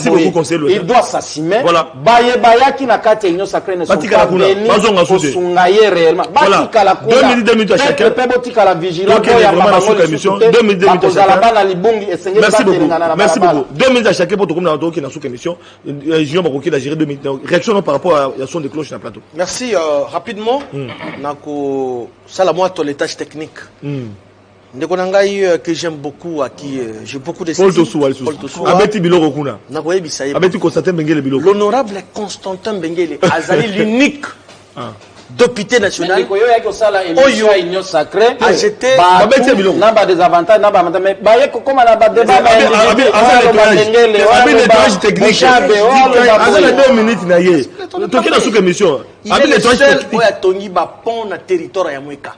Il doit s'assumer. Baye bayaki na kati Union Sacrée ne sont pas bénis pour sungaye réellement. Batika la kuna. 2 minutes à chacun. Batika la vigilance. Merci beaucoup. Merci beaucoup. 2 minutes à chacun pour tout le monde qui est dans sous émission. Junior Bakoki a géré 2 minutes. Réaction par rapport à la son de cloche dans le plateau. Merci. Rapidement, nako salamoa to les tâches techniques. Ndekonangai que j'aime beaucoup, à qui j'ai beaucoup de Paul Tossou. Abeti Biloko Kuna. Abeti Constantin Bengele Biloko. L'honorable Constantin Bengele Azali l'unique député national. Oyo Union Sacrée. A jeté. Abeti Biloko. Naba des avantages, naba mais baye comme na ba débat. Abi nettoyage technique. Azali 2 minutes na ye. Toki na sous émission. Il est le seul où il y a Tongi ba pont na territoire ya Mweka.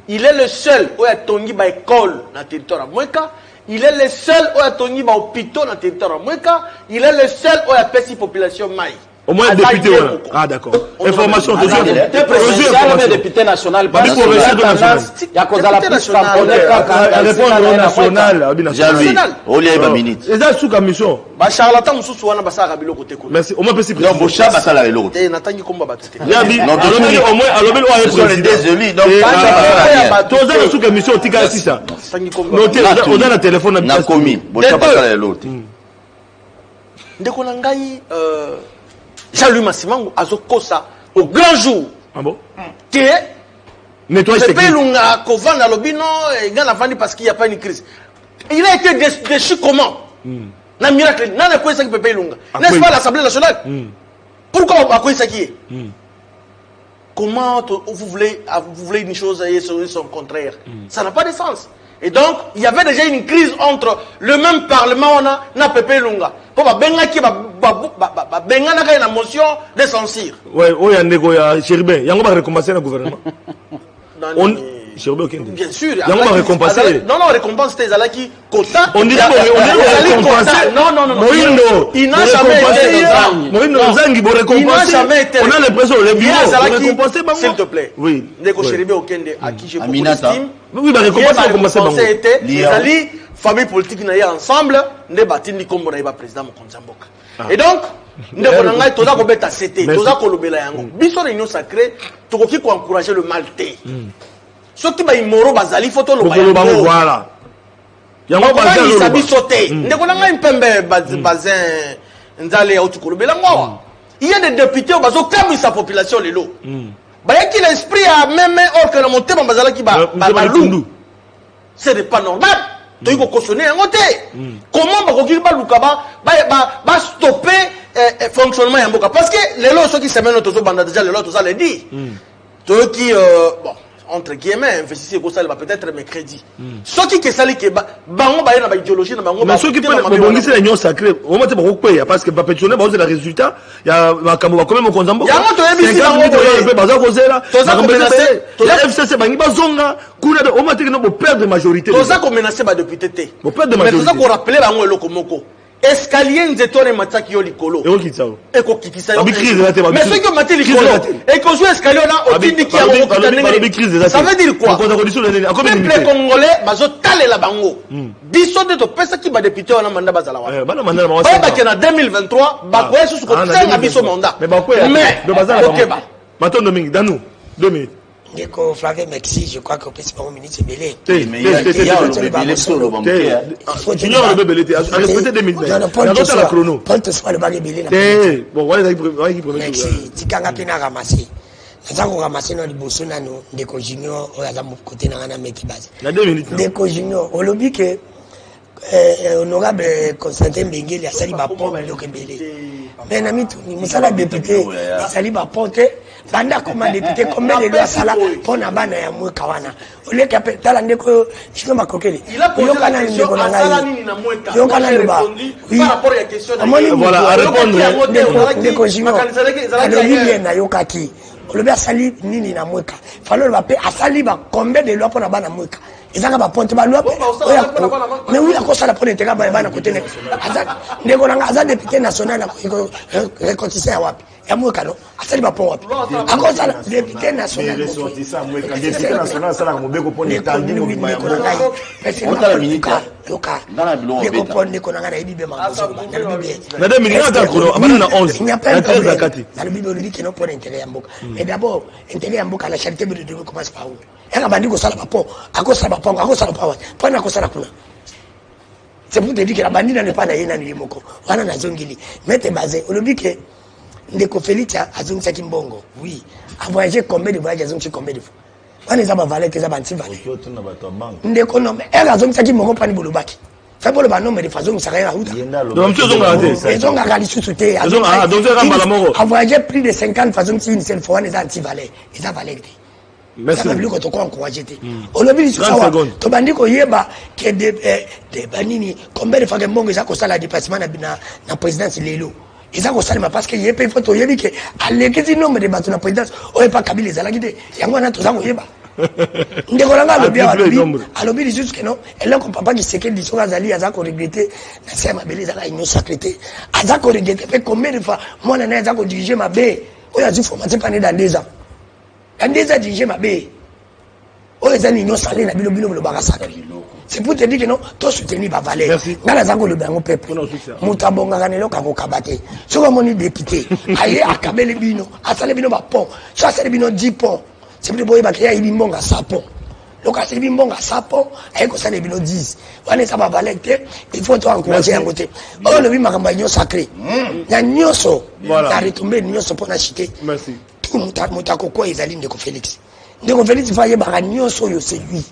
Il est le seul où il y a Tongi ba école na territoire ya Mweka. Il est le seul où il y a Tongi ba hôpital na territoire ya Mweka. Il est le seul où il y a pesi population mai. Au moins député. Ah d'accord. Information député national. Il y a cause à la national. Et ça sous commission. Ba charlatan mususu wana basaka biloko te ko. Merci. Au moins petit président. Non, Bocha basala biloko. Et natangi komba batete. Yabi. Non, au moins alobeli o est désolé. Donc toza sous commission tika sisa. Notez on a le téléphone na komi. Bocha basala biloko. Ndeko na ngai Jean-Louis Massimango azokosa au grand jour. Ah bon? Que nettoyage technique. Pepe Lunga Kovana Lobino et Gana Fandi parce qu'il n'y a pas une crise. Il a été déchu comment? Na miracle, n'a pas ça qui Pepe Lunga. N'est-ce pas l'Assemblée nationale? Pourquoi on a quoi ça qui est? Comment vous voulez une chose et son contraire? Ça n'a pas de sens. Et donc, il y avait déjà une crise entre le même Parlement, on a Pepe Lunga. Pour benga qui benga na une motion de censure. Ouais, oh ya ndeko ya Chéribin, yango ba récompenser le gouvernement. On Chéribin OK. Bien sûr. Yango ba récompenser. Non, récompense c'était Zalaki quota. On dirait récompenser. Non. Moindo, il n'a jamais été Moindo Zangi bo récompenser. On a l'impression le bureau récompenser bango. S'il te plaît. Oui. Ndeko Chéribin Okende à qui j'ai beaucoup d'estime. Oui, ba récompenser bango. C'était les alliés famille politique na ya ensemble ne batindi kombo na yeba président Mokonzi Mboka. Et donc ndeko na ngai toza ko beta CT, toza ko lobela yango. Biso réunion sacrée, tokoki ko encourager le mal té. Soki ba imoro bazali photo lo ba voilà. Yango bazali sabi sauter. Ndeko na ngai mpembe bazin nzale ya utukolobela ngwa. Il y a des députés au bazo comme sa population les lots. Bah y a qui l'esprit a même or que le monté bazala qui ba balou. C'est pas normal. Donc il faut cautionner un côté. Comment ba koki ba lukaba ba stopper fonctionnement ya mboka parce que les lots ceux qui se mènent autour banda déjà les lots tout ça les dit. Toi qui bon entre guillemets investissez ko ça va peut-être mercredi. Ceux qui sali que bango ba na idéologie na bango mais ceux qui peuvent bongisi la union sacrée au moins ba ko parce que pas pétionner ba la résultat il y a makambo ba quand même konzambo. Ya moto yebisi bango ba za kozela. La FCC bangi ba zonga kuna au moins que no perdre majorité. Toza ko menacer ba député té. Bo perdre majorité. Mais toza ko rappeler bango eloko moko. Escalier nzetone mataki yo likolo. Eko kitao. Eko kitisa yo. Mais ceux qui mataki likolo. Eko jouer escalier là otindi ki ya ça veut dire quoi? Peuple congolais bazo talela bango. Biso de to pesa ki ba député wana manda bazala wa. Bana manda ba. Ba ke na 2023 ba ko yesu ko tanga biso mandat. Mais ba ko ya. Mais OK ba. Maton Domingue dans nous 2 minutes. Ndeko Flavien Maxi, je crois qu'au petit moment ministre Belé. Mais il y a le sur le banc. Junior le Belé, à respecter 2 minutes. Dans la chrono. Paul te soit le bague Belé. Bon, voilà qui premier. Maxi, tikanga pena ramasser. Nazango ramasser no liboso nano Ndeko Junior o yaza côté na ngana meki base. Na 2 minutes. Ndeko Junior, o lobi que honorable Constantin Bengeli a sali ba pont le Belé. Mais nami tuni musala député, sali ba ponte. Banda comme député combien de lois sala pour na bana ya mweka wana ole kapitala ndeko shino makokeli yo kana ndeko na ngai yo kana ba par rapport à question voilà à répondre ndeko jino alors bien na yo kaki ole ba sali nini na mweka falo ba pe asali ba combien de lois pour na bana mweka ezanga ba ponte ba loi mais oui la cosa la pour intégrer ba bana côté ne ndeko na ngaza député national réconcilier wapi ya mweka no asali ba pon wapi akosa la député national député national sala mobeko pon etandi mo ba loka ndeko pon ndeko na ngana ibi ma na 2 minutes à chrono abana na 11 il n'y a pas de problème na le bibo lui qui non pour intérêt ya mboka mais d'abord intérêt ya mboka la charité de Dieu commence par où eka bandiko sala ba pon akosa ba pon akosa ba pon pon akosa la kuna c'est pour te dire que la bandine n'est pas na yena ni moko wana na zongili mette basé au lobby que Ndeko Félix azungisa kimbongo oui a voyagé combien de voyages azungisa combien de fois wana za ba valete za banti vale ndeko no elle azungisa kimbongo pani bolobaki fa bolo ba nombre de façon ça rien route donc tu zonga te zonga kali susuté zonga donc tu ramba la moko a voyagé plus de 50 façons si une seule fois les anti vale et ça valait merci ça veut dire que tu encourager te olobi sur ça to bandiko yeba que de banini combien de fois que mbongo za ko sala déplacement na présidence lelo eza ko salima parce que yepe il faut to yebi que alekezi nombre de bato na présidence o pas kabila ezalaki te yango na to za ko yeba ndeko langa alobi jusque non elle ko papa qui sait que disons azali aza ko regretter na sema beleza la union sacrée aza ko regretter fait combien de fois moi na aza ko diriger ma bé o ya formaté pas dans 2 ans dans 2 ans diriger ma bé o eza union sacrée na bilo lo baka sacré. C'est pour te dire que non, toi soutenir ba valeur. Ngala zango le bango peuple. Mutabonga kanelo kako kabate. So comme on est député, aye akabele bino, asale bino ba pont. So asale bino 10 pont. C'est pour boye ba créer ibimbonga 100 pont. Loka asale bimbonga 100 pont, aye ko sale bino 10. Wana ça ba valeur, il faut toi encourager à côté. Oh le bi makamba nyo sacré. Na nyoso. Na retomber nyoso pour na chité. Merci. Tout mutako ko ezali Ndeko Félix. Ndeko Félix va yeba nyoso yo c'est lui.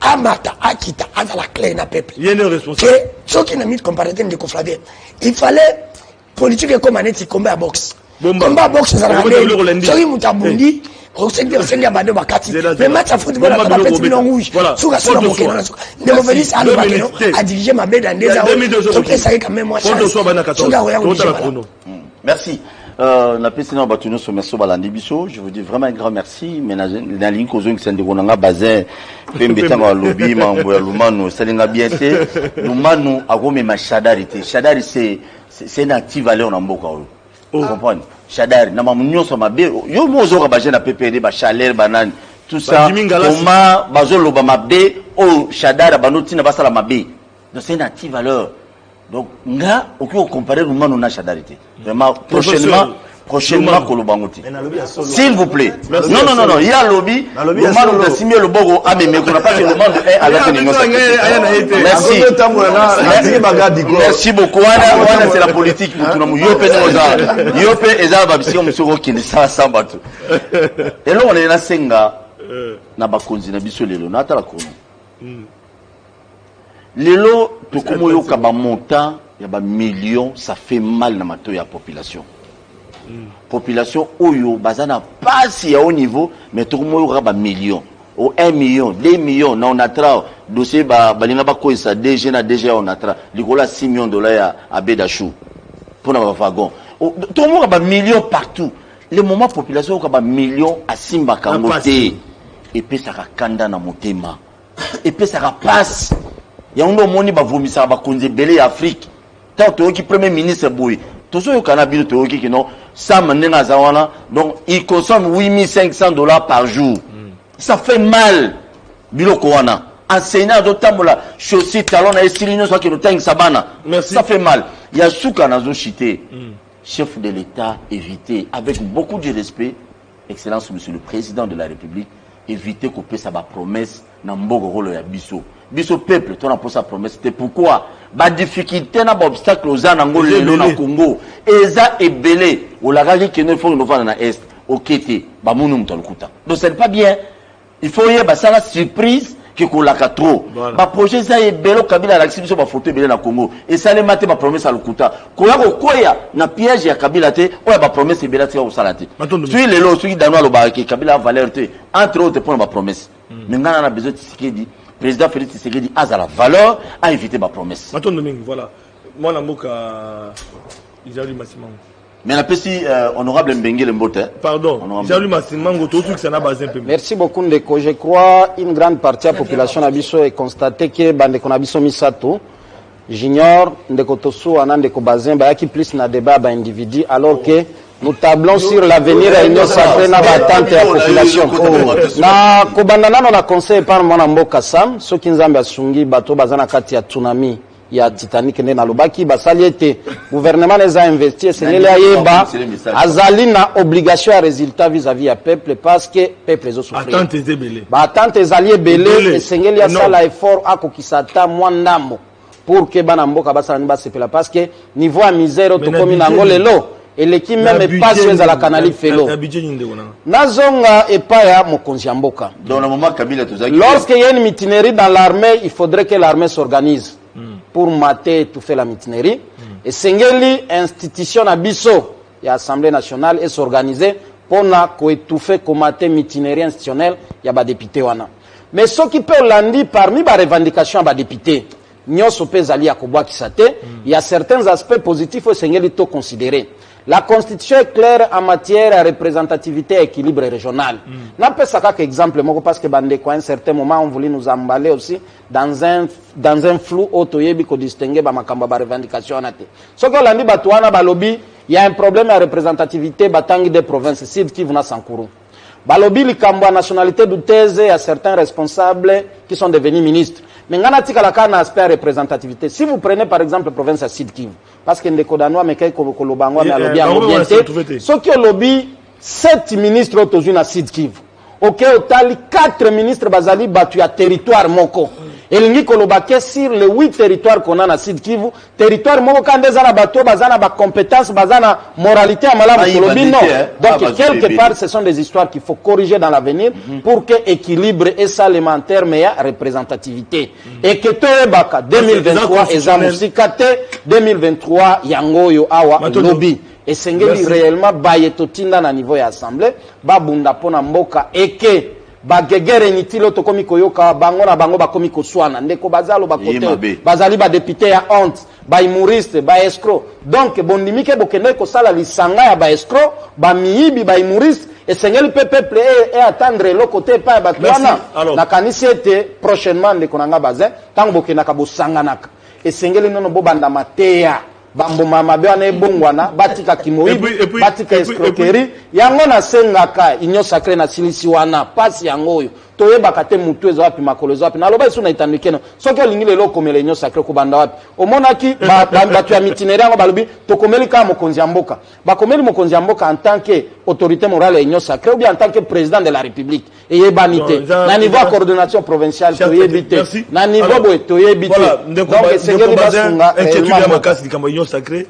Amata akita à la clé na peuple. Il y a une responsable. Ce qui n'a mis de comparaison de Flavien. Il fallait politique comme un petit combat à boxe. Combat à boxe ça n'a rien. Sorry mutabundi. Au secteur senga bado bakati. Le match à football à la petite ballon rouge. Souga sur le bokeh. Ndeko Félix a le bakeno a dirigé ma bête dans des heures. Donc ça quand même moi chance. Merci. La personne a battu nos sommets sur Balandibiso. Je vous dis vraiment un grand merci. Mais dans la ligne causée qui s'est déroulée bazin, Pembetanga lobby, Mamboya Lumano, Salinga Biente, Lumano a gommé ma chadarité. Chadari c'est une active valeur en Mboka. Vous comprenez? Chadari, n'a pas m'union sur ma bé. Yo mozo rabaje na PPD, ba chaleur, banane, tout ça. Comment bazo loba ma bé, oh Chadari, banoti na basala ma bé. Donc c'est une active valeur. Donc, nga, on peut comparer Lumano na chadarité. Vraiment, prochainement, prochainement Kolobangoti. S'il vous plaît. Non, il y a lobby. Le monde de Simio le Bogo a même qu'on n'a pas que le monde est à la merci beaucoup. C'est la politique pour tout le monde. Yope Eza Babisi on monsieur Roki ça Sambatu. Et là on est na senga na bakonzi na biso lelo na tala kono. Lelo to komo yo ka ba montant ya ba millions ça fait mal na mato ya population. Population oyo bazana pas ya au niveau mais to komo yo ka ba millions. Au 1 million, 2 millions, on a tra dossier balinga ba ko ça DG na DG on a tra likola 6 millions de dollars à Bedachou pour na wagon. Tout le monde a des millions partout. Le moment population a des millions à Simba Kangote. Et puis ça va kanda na motema. Et puis ça va passe. Il y a un monde qui va vomir ça va konze belé Afrique. Tant que premier ministre boy. Tout ce qui a bien to qui non ça menena zawana donc il consomme $8,500 par jour. Ça fait mal. Biloko wana. Enseignant d'otambola chaussée talon na estilino soit que no tang sabana. Ça fait mal. Il y a souka na zo chité. Chef de l'État, éviter, avec beaucoup de respect, Excellence, Monsieur le Président de la République, éviter qu'on puisse avoir promesse dans le rôle de Bisso. Bisso peuple, tu as posé sa promesse. C'est pourquoi, la difficulté, n'a pas obstacle aux Anangol, le Congo, et ça est belé, ou la rage qui ne faut nous faire dans l'Est, au Kété, Bamounum Tolkuta. Donc, c'est pas bien. Il faut y avoir ça, surprise. Qui kolaka trop ba projet ça est belo Kabila la sur ba photo belé na Congo et ça les maté ba promesse à lukuta koya koya na piège ya Kabila te oya ba promesse belé te au salate tu les lots qui danwa lo ba ki Kabila valeur te entre autres pour ba promesse mais ngana na besoin Tshisekedi président Félix Tshisekedi a la valeur à éviter ba promesse Maton Domingue voilà moi na mboka Izali Masimango mais la petit honorable Mbengele Mbote. Pardon. Merci beaucoup Ndeko. Je crois une grande partie de la population Nabiso est constatée que Bandeko Nabiso Misato j'ignore Ndeko Tosu Anan Ndeko Bazin qui plus na débat ba individu alors que nous tablons sur l'avenir de l'Union sacrée na batante de la population. Na kobandana na conseil par mwana mboka Sam ceux qui nzambe asungi bato bazana kati ya tsunami. Il y a Titanic ne na lobaki basali ete gouvernement les a investi c'est les ayeba azali na obligation à résultat vis-à-vis à peuple parce que peuple les souffrir attente ezebele ba attente ezali belé et sengeli ya sala effort akokisata mwandamo pour que bana mboka basala ni basepela parce que niveau à misère to komi na ngolelo et l'équipe même pas sur la canali felo nazonga epaya mokonzi ya mboka dans le moment Kabila tozaki lorsqu'il y a une mutinerie dans l'armée il faudrait que l'armée s'organise pour mater et tout faire la mutinerie. Et Sengeli, institution à Bisso, et Assemblée nationale, est s'organiser pour étouffer, commater mutinerie institutionnelle, il y a des députés. Mais ce qui peut l'andi parmi les revendications à des députés, il y a certains aspects positifs que Sengeli doit considérer. La Constitution est claire en matière de représentativité et équilibre régional. N'a pas ça comme exemple, parce que à un certain moment, on voulait nous emballer aussi dans un flou autoyébi qu'on distingue ma revendication. Ce que l'on dit, balobi, il y a un problème de représentativité batangi des provinces, Sud Kivu na Sankuru. Balobi likambo nationalité douteuse à certains responsables qui sont devenus ministres. Mais ngana tika la kana aspect représentativité. Si vous prenez par exemple la province à Sud Kivu, parce que ndeko danwa mekay ko lobangwa na lobby ambienté, ce qui lobby 7 ministres autojuna na Sud Kivu. OK, otali 4 ministres bazali batu ya territoire moko. Elingi kolobake sur les 8 territoires qu'on a na Sud Kivu, territoire moko kandeza na bato bazana ba compétences bazana moralité à malamu kolobi non. Donc quelque part ce sont des histoires qu'il faut corriger dans l'avenir pour que équilibre et salementaire meilleure représentativité. Et que toebaka 2023 ezamusikate 2023 yangoyo awa lobby. Et sengeli réellement bayetotinda na niveau ya assemblée babunda pona mboka eke bagegere nitilo to komi koyoka bango na bango bakomi koswana ndeko bazalo bakote bazali ba député ya honte ba humoriste ba escroc donc bondimike bokende ko sala lisanga ya ba escroc ba miibi ba humoriste et sengeli peuple et attendre le côté pas batwana na kanisi ete prochainement ndeko nanga bazin tango bokenda ka bosanganaka et sengeli nono bobanda mateya bambo mama bana ebongwana batika kimoyibi batika escroquerie yango na sengaka inyo sacré na silisi wana pasi yango toye bakate mutu ezo wapi makolo ezo wapi na loba suna itandikena soki olingi lelo komela union sacrée ko banda wapi omonaki bato ya mitinéraire ngo balobi to komeli ka mokonzi ya mboka bakomeli mokonzi ya mboka en tant que autorité morale ya union sacrée ou bien en tant que président de la république et yebanité na niveau de coordination provinciale toyebité na niveau boye toyebité donc c'est basunga inquiétude makasi likambo union sacrée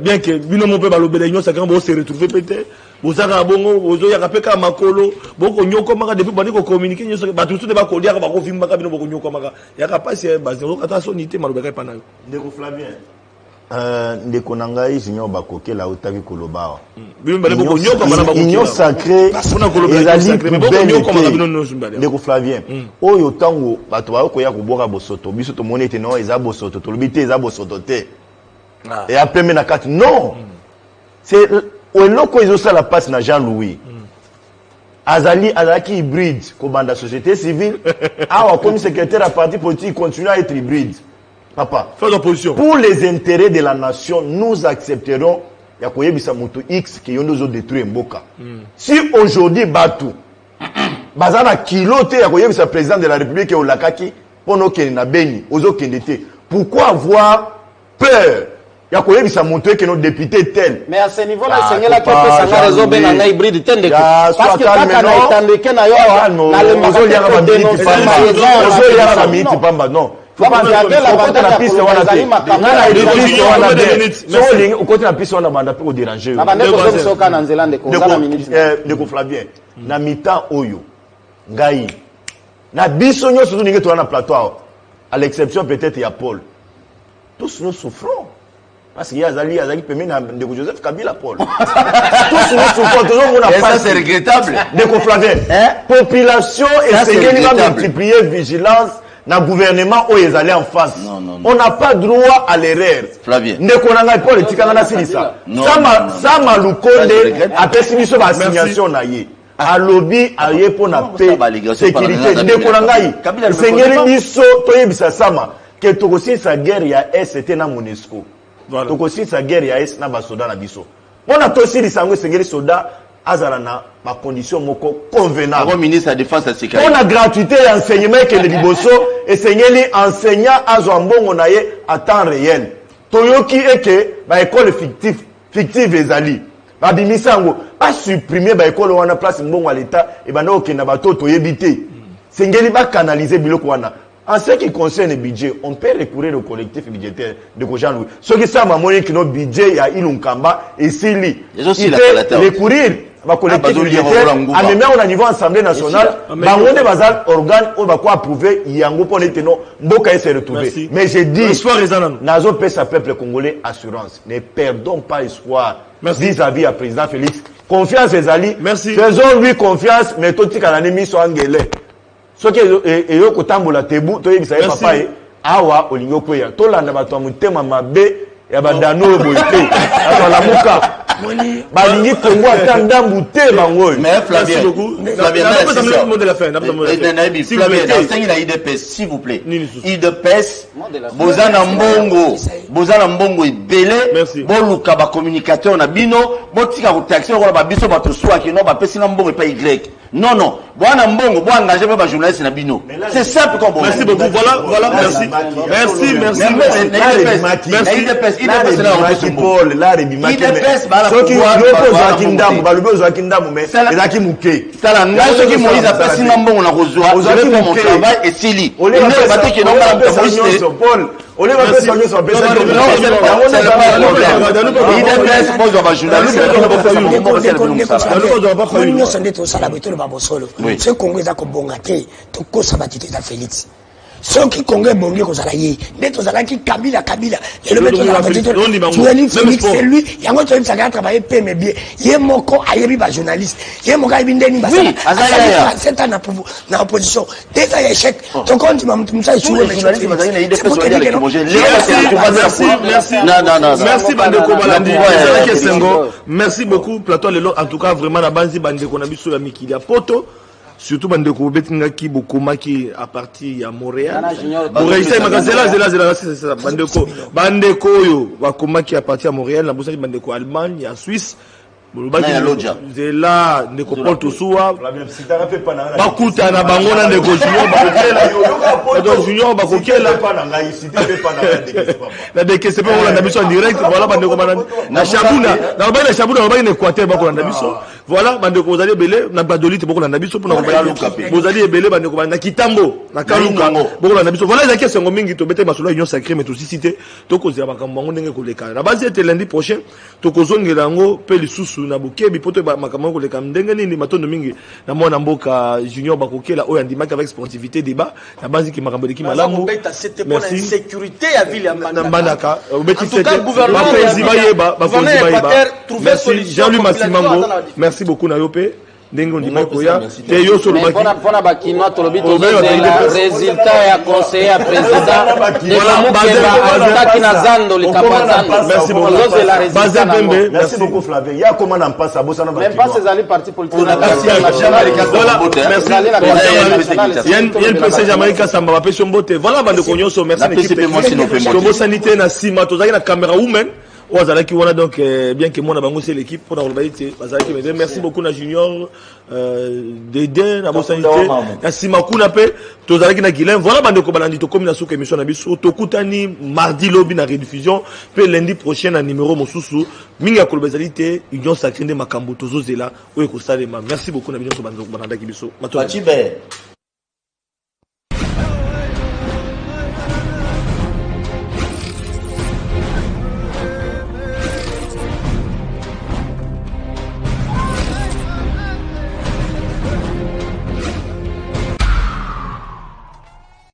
bien que bino mo pe balobela union sacrée bo se retrouver peut-être bozaka bongo bozo ya kapeka makolo boko nyoko maka depuis bandi ko communiquer union sacrée batu tout de ba ko dia ba ko vimba ka bino boko nyoko maka ya ka passer base donc attention nité malobeka pa nayo ndeko Flavien ndeko nangai junior bakokela utaki koloba bino bale boko nyoko mana bako union sacrée ezali ndeko Flavien oyo tango bato ba ko ya ko boka bosoto biso to monete no eza bosoto to lobite eza bosoto te et après na carte non c'est eloko ezosa la passe na Jean-Louis azali qui hybride comme la société civile comme secrétaire à parti politique continue à être hybride papa fais l'opposition pour les intérêts de la nation nous accepterons ya koyebisa moto X qui yondo zo détruire mboka si aujourd'hui batu bazana kilote ya koyebisa président de la République au lakaki pono ke na beni ozo kendete pourquoi avoir peur ya koyebisa monto que nos députés tel mais à ce niveau là c'est là que ça réseau ben na hybride tende parce que kaka na itandeke na yo na le mozo ya ba minute pamba mozo ya ba minute pamba non faut pas regarder la bande la piste wana te na la piste wana so lingi ukote na piste wana banda pe déranger na bande ko so kana nzela ndeko za minute ndeko Flavien na mita oyo ngai na biso nyoso ningi to na plateau à l'exception peut-être ya Paul tous nous souffrons parce qu'il y a Azali permis de Joseph Kabila Paul. Tous nous souffrons, toujours on a pas. C'est regrettable. De Flavien. Population et Seigneur va multiplier vigilance dans le gouvernement où ils allaient en face. On n'a pas droit à l'erreur. Flavien. Ne connaît pas politique à la Silisa. Ça m'a loukonde a pessimisé ma assignation naïe. A lobby a yé pour la paix sécurité. Ne connaît Seigneur biso toyebisa sama que tokosi sa guerre ya ST na MONUSCO. Voilà. Donc aussi sa guerre ya es na ba soda na biso. On a aussi li sango sengeli soda azala na ba condition moko convenable. Le ministre de la défense et de la sécurité. On a gratuité enseignement que le liboso et sengeli enseignant azo mbongo na ye à temps réel. Toyoki eke ba école fictive ezali. Ba bimisango pas supprimer ba école wana place mbongo à l'état et ba no okenda ba toto yebité. Sengeli ba canaliser biloko wana. En ce qui concerne le budget, on peut recourir au collectif budgétaire de Jean-Louis. Ce qui ça m'a montré que notre budget, il y a Ilunkamba et Sili. Il peut recourir au collectif budgétaire. En même temps, au niveau Assemblée nationale, on a bazar organe, on va quoi approuver, il y a un groupe, on est non, Boka s'est retrouvé. Mais j'ai dit, Nazo pèse à peuple congolais assurance. Ne perdons pas espoir vis-à-vis à président Félix. Confiance, Ezali. Faisons-lui confiance, mais tout ce qu'on a mis sur Angelé. Ce qui est yo kotambola tebu to yebisa ye papa e awa olingo kweya to landa bato ya mutema mabe ya badano boyete atala muka balingi Kongo ata ndambu te bango mais Flavien Flavien na IDPS s'il vous plaît IDPS bozana mbongo ebele boluka ba communicateur na bino botika ko taxer ko ba biso bato swaki no ba pesi na mbongo pa Y non bwana mbongo bo engager ba journaliste na bino c'est simple comme merci beaucoup voilà merci Paul la rebimaki soki yoko zakindambu balubo zakindambu mais ezaki muke sala ngazo ki Moïse apesi na mbongo na kozwa ozaki mon travail et sili on est batté que non Paul on est pas sur nous sur pesa ce Congo eza kobonga te tokosa batite za Félix soki Congo ebongi kozala ye nde tozalaki Kabila lelo beto na batite tueli Félix c'est lui yango toyebi saka travailler pe mais bien ye moko ayebi ba journaliste ye moko ayebi ndeni basala c'est un na opposition déjà échec to compte mamtumsa échoué mais merci bandeko balandi merci beaucoup plateau lelo en tout cas vraiment na banzi bandeko na biso ya mikili ya poto surtout bandeko betingaki bokomaki à partir ya Montréal Montréal magazela c'est bandeko oyo bakomaki à partir ya Montréal na bosaki bandeko Allemagne ya Suisse Zela ndeko Paul Tosuwa bakuta na bango na ndeko Junior bakokela na deke sepe on a biso en direct voilà bandeko na Shabuna na ba na Shabuna ba na Équateur bako na biso voilà bandeko bozali belé na Badolite bako na biso pour na bozali belé bandeko na Kitambo na Kaluka bako na biso voilà za kese ngo mingi to bete masolo union sacrée mais aussi cité to kozela makambo ngo ndenge koleka na base était lundi prochain to kozongela ngo pe lisusu na bokebi poto makambo koleka ndenge nini matondo mingi na mwana mboka junior bakokela oyo andimaka avec sportivité débat na base ki makambo deki malamu merci sécurité ya ville ya Mbandaka obeti c'était gouvernement merci Jean-Louis Massimango merci beaucoup na yope ndenge ndima koya te yo solo baki pona bakino tolobi to résultat ya conseiller ya président merci beaucoup merci beaucoup Flavien ya comment en passe abosa na même pas ces alliés parti politique voilà merci yen pese Jamaïca Samba ba pese mbote voilà bande konyoso merci l'équipe de sanité na sima tozaki na caméra women Ouazalaki wana donc bien que moi na bango c'est l'équipe pour la baïté bazalaki mais merci beaucoup na junior Dédé na bosanité na simakuna pe tozalaki na Guilain voilà bande ko balandi to comme na souka émission na biso to kutani mardi lobby na rediffusion pe lundi prochain na numéro mosusu minga ko bazalité union sacrée de makambo tozozela oyo ko salema merci beaucoup na biso bande ko balanda ki biso Matoa Chibe